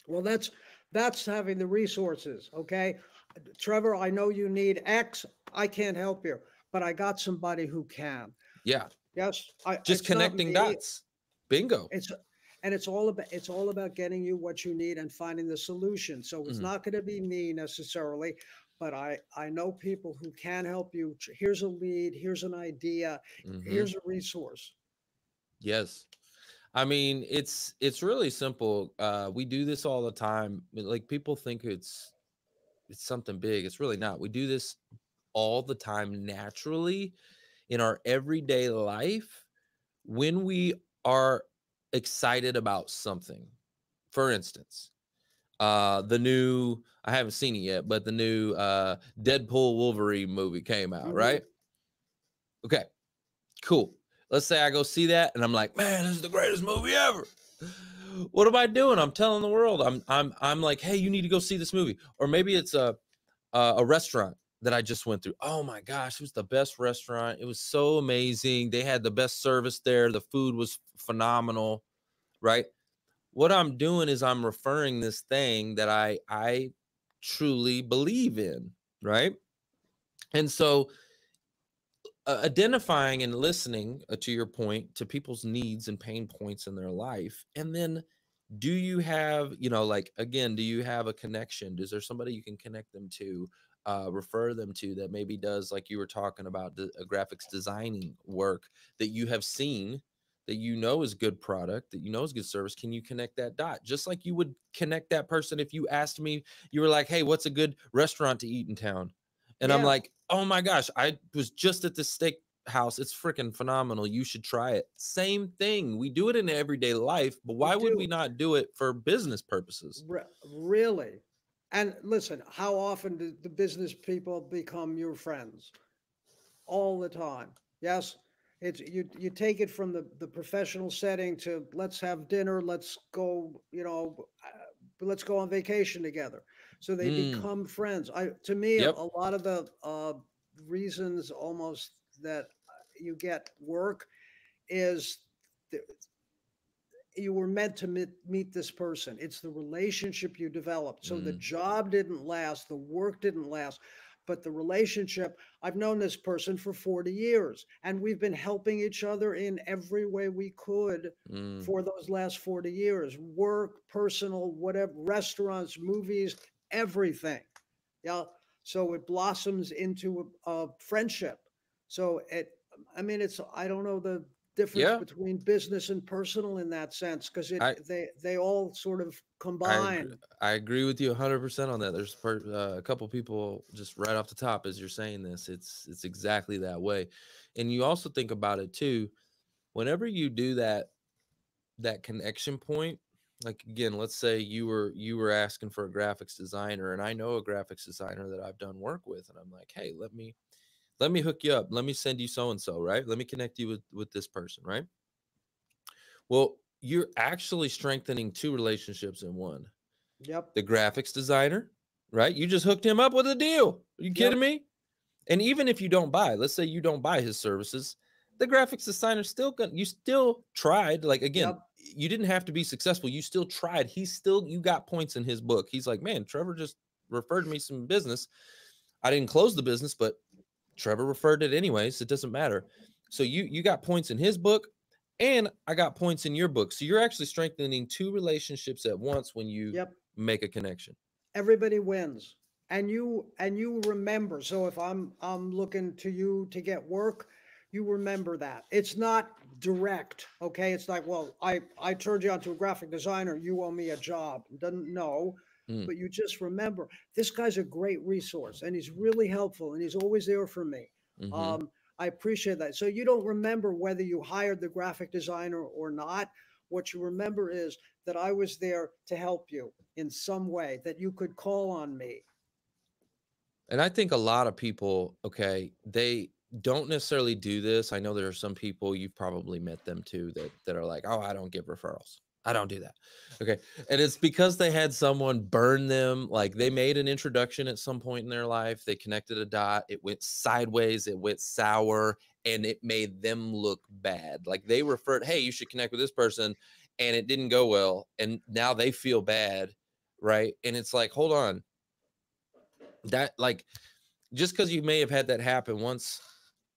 Well, that's having the resources, okay? Trevor, I know you need X. I can't help you, but I got somebody who can. Yeah, Yes, just it's not connecting me. dots. Bingo. It's it's all about getting you what you need and finding the solution. So it's Mhm, not going to be me necessarily, but I know people who can help you. Here's a lead, here's an idea, mhm. here's a resource. Yes. I mean, it's really simple. We do this all the time. Like people think it's something big. It's really not. We do this all the time naturally in our everyday life when we are excited about something. For instance, the new I haven't seen it yet, but the new Deadpool Wolverine movie came out, Hmm. right? Okay, cool. Let's say I go see that and I'm like, man, this is the greatest movie ever. What am I doing? I'm telling the world. I'm like, hey, you need to go see this movie. Or maybe it's a restaurant that I just went through. Oh my gosh, it was the best restaurant. It was so amazing. They had the best service there. The food was phenomenal, right? What I'm doing is I'm referring this thing that I truly believe in, right? And so identifying and listening to your point to people's needs and pain points in their life, and then do you have, like, again, do you have a connection? Is there somebody you can connect them to, refer them to, that maybe does, like you were talking about, the graphics designing work that you have seen, that is good product, that is good service? Can you connect that dot just like you would connect that person if you asked me, you were like, hey, what's a good restaurant to eat in town? And I'm Yeah, like, oh my gosh, I was just at this steak house. It's freaking phenomenal. You should try it. Same thing. We do it in everyday life, but we why would we do. not do it for business purposes? Really. And listen, how often do the business people become your friends? All the time. Yes. It's you take it from the professional setting to let's have dinner, let's go, let's go on vacation together. So they Mm, become friends. To me, a yep. lot of the reasons almost that you get work is th- you were meant to meet this person. It's the relationship you developed. So the Mm, job didn't last, the work didn't last, but the relationship. I've known this person for 40 years, and we've been helping each other in every way we could mm, for those last 40 years, work, personal, whatever, restaurants, movies, everything. Yeah. So it blossoms into a friendship. So I mean, I don't know the difference yeah. between business and personal in that sense because I they all sort of I agree. combine. I agree with you 100% on that. There's a couple people just right off the top as you're saying this. It's exactly that way, and you also think about it too. Whenever you do that connection point, like, again, let's say you were asking for a graphics designer, and I know a graphics designer that I've done work with, and I'm like, hey, let me hook you up, let me send you so and so, right? Let me connect you with this person, right? Well, you're actually strengthening two relationships in one. Yep. The graphics designer, right? You just hooked him up with a deal. Are you kidding Yep. me? And even if you don't buy, let's say you don't buy his services, the graphics designer still you still tried. Like, again, Yep. you didn't have to be successful. You still tried. You got points in his book. He's like, man, Trevor just referred me some business. I didn't close the business, but Trevor referred it anyways. It doesn't matter. So you got points in his book, and I got points in your book. So you're actually strengthening two relationships at once when you Yep. make a connection. Everybody wins. And you remember. So if I'm looking to you to get work, you remember that. It's not direct, okay? It's like, well, I turned you on to a graphic designer, you owe me a job. Doesn't know, Mm, but you just remember this guy's a great resource and he's really helpful and he's always there for me. mm-hmm. I appreciate that. So you don't remember whether you hired the graphic designer or not. What you remember is that I was there to help you in some way, that you could call on me. And I think a lot of people, okay, they don't necessarily do this. I know there are some people, you've probably met them too, that are like, oh, I don't give referrals. I don't do that. Okay. And it's because they had someone burn them. Like they made an introduction at some point in their life. They connected a dot. It went sideways. It went sour and it made them look bad. Like they referred, hey, you should connect with this person. And it didn't go well. And now they feel bad. Right. And it's like, hold on. That like, just because you may have had that happen once,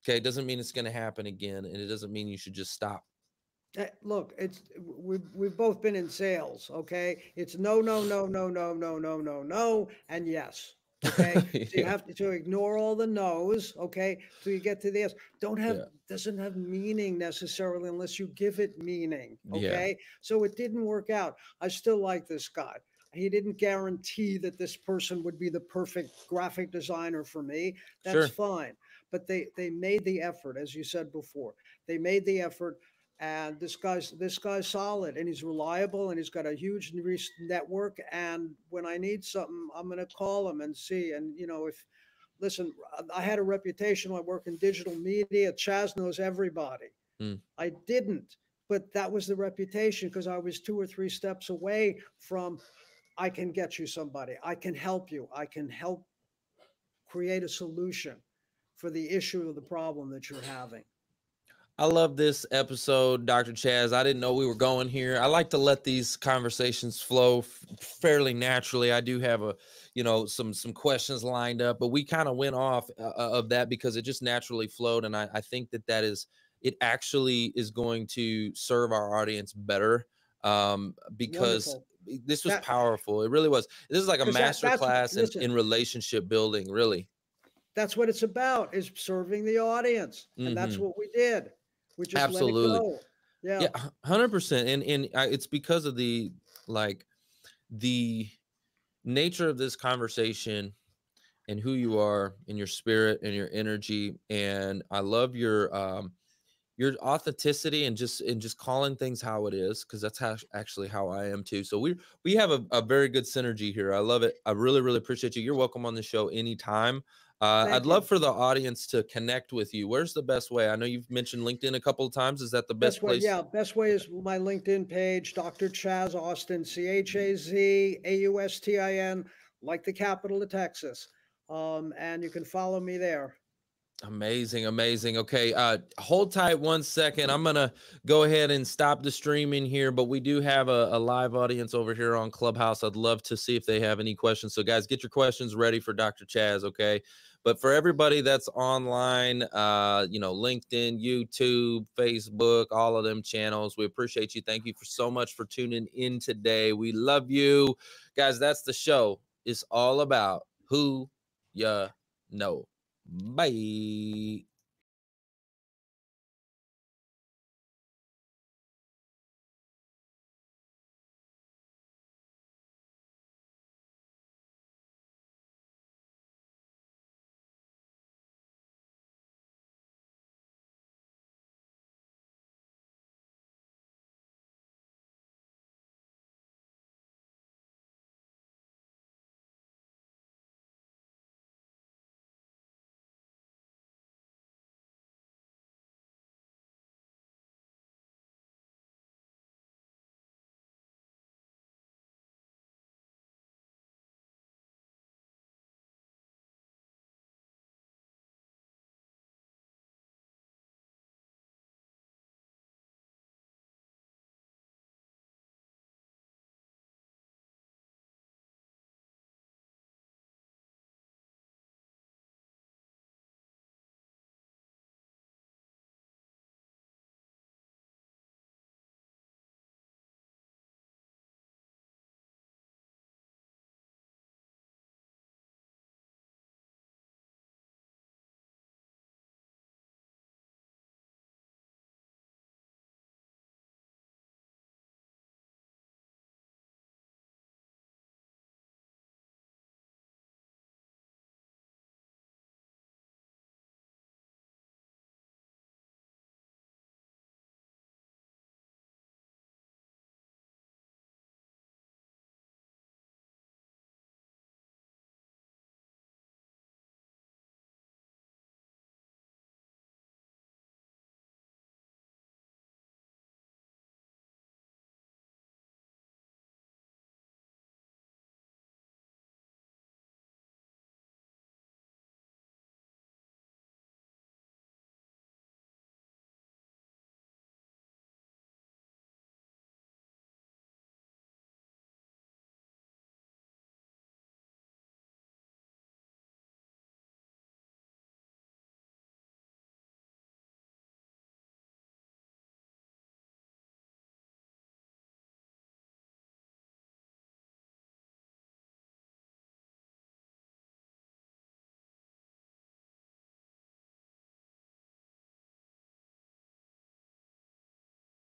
okay, doesn't mean it's going to happen again. And it doesn't mean you should just stop. Look, we've both been in sales, okay? It's no, no, no, no, no, no, no, no, no, and yes. Okay. So you have to ignore all the no's, okay, till you get to the yes. Doesn't have meaning necessarily unless you give it meaning. Okay. So it didn't work out. I still like this guy. He didn't guarantee that this person would be the perfect graphic designer for me. That's fine. But they made the effort, as you said before. They made the effort. And this guy's solid and he's reliable and he's got a huge network. And when I need something, I'm going to call him and see. And, you know, listen, I had a reputation when I work in digital media. Chaz knows everybody. I didn't, but that was the reputation because I was 2 or 3 steps away from, I can get you somebody. I can help you. I can help create a solution for the issue of the problem that you're having. I love this episode, Dr. Chaz. I didn't know we were going here. I like to let these conversations flow fairly naturally. I do have some questions lined up, but we kind of went off of that because it just naturally flowed. And I think it actually is going to serve our audience better because Wonderful. This was powerful. It really was. This is like a master class in relationship building, really. That's what it's about, is serving the audience. And that's what we did. We just absolutely let it go. Yeah, 100%. And it's because of the nature of this conversation and who you are and your spirit and your energy. And I love your authenticity and just calling things how it is, because that's actually how I am too. So we have a very good synergy here. I love it. I really, really appreciate you. You're welcome on the show anytime. I'd love for the audience to connect with you. Where's the best way? I know you've mentioned LinkedIn a couple of times. Is that the best place? Yeah, best way is my LinkedIn page, Dr. Chaz Austin, ChazAustin, like the capital of Texas. And you can follow me there. Amazing. Okay. Hold tight 1 second. I'm going to go ahead and stop the streaming here, but we do have a live audience over here on Clubhouse. I'd love to see if they have any questions. So guys, get your questions ready for Dr. Chaz. Okay. But for everybody that's online, LinkedIn, YouTube, Facebook, all of them channels, we appreciate you. Thank you so much for tuning in today. We love you guys. That's the show. It's all about who you know. Bye.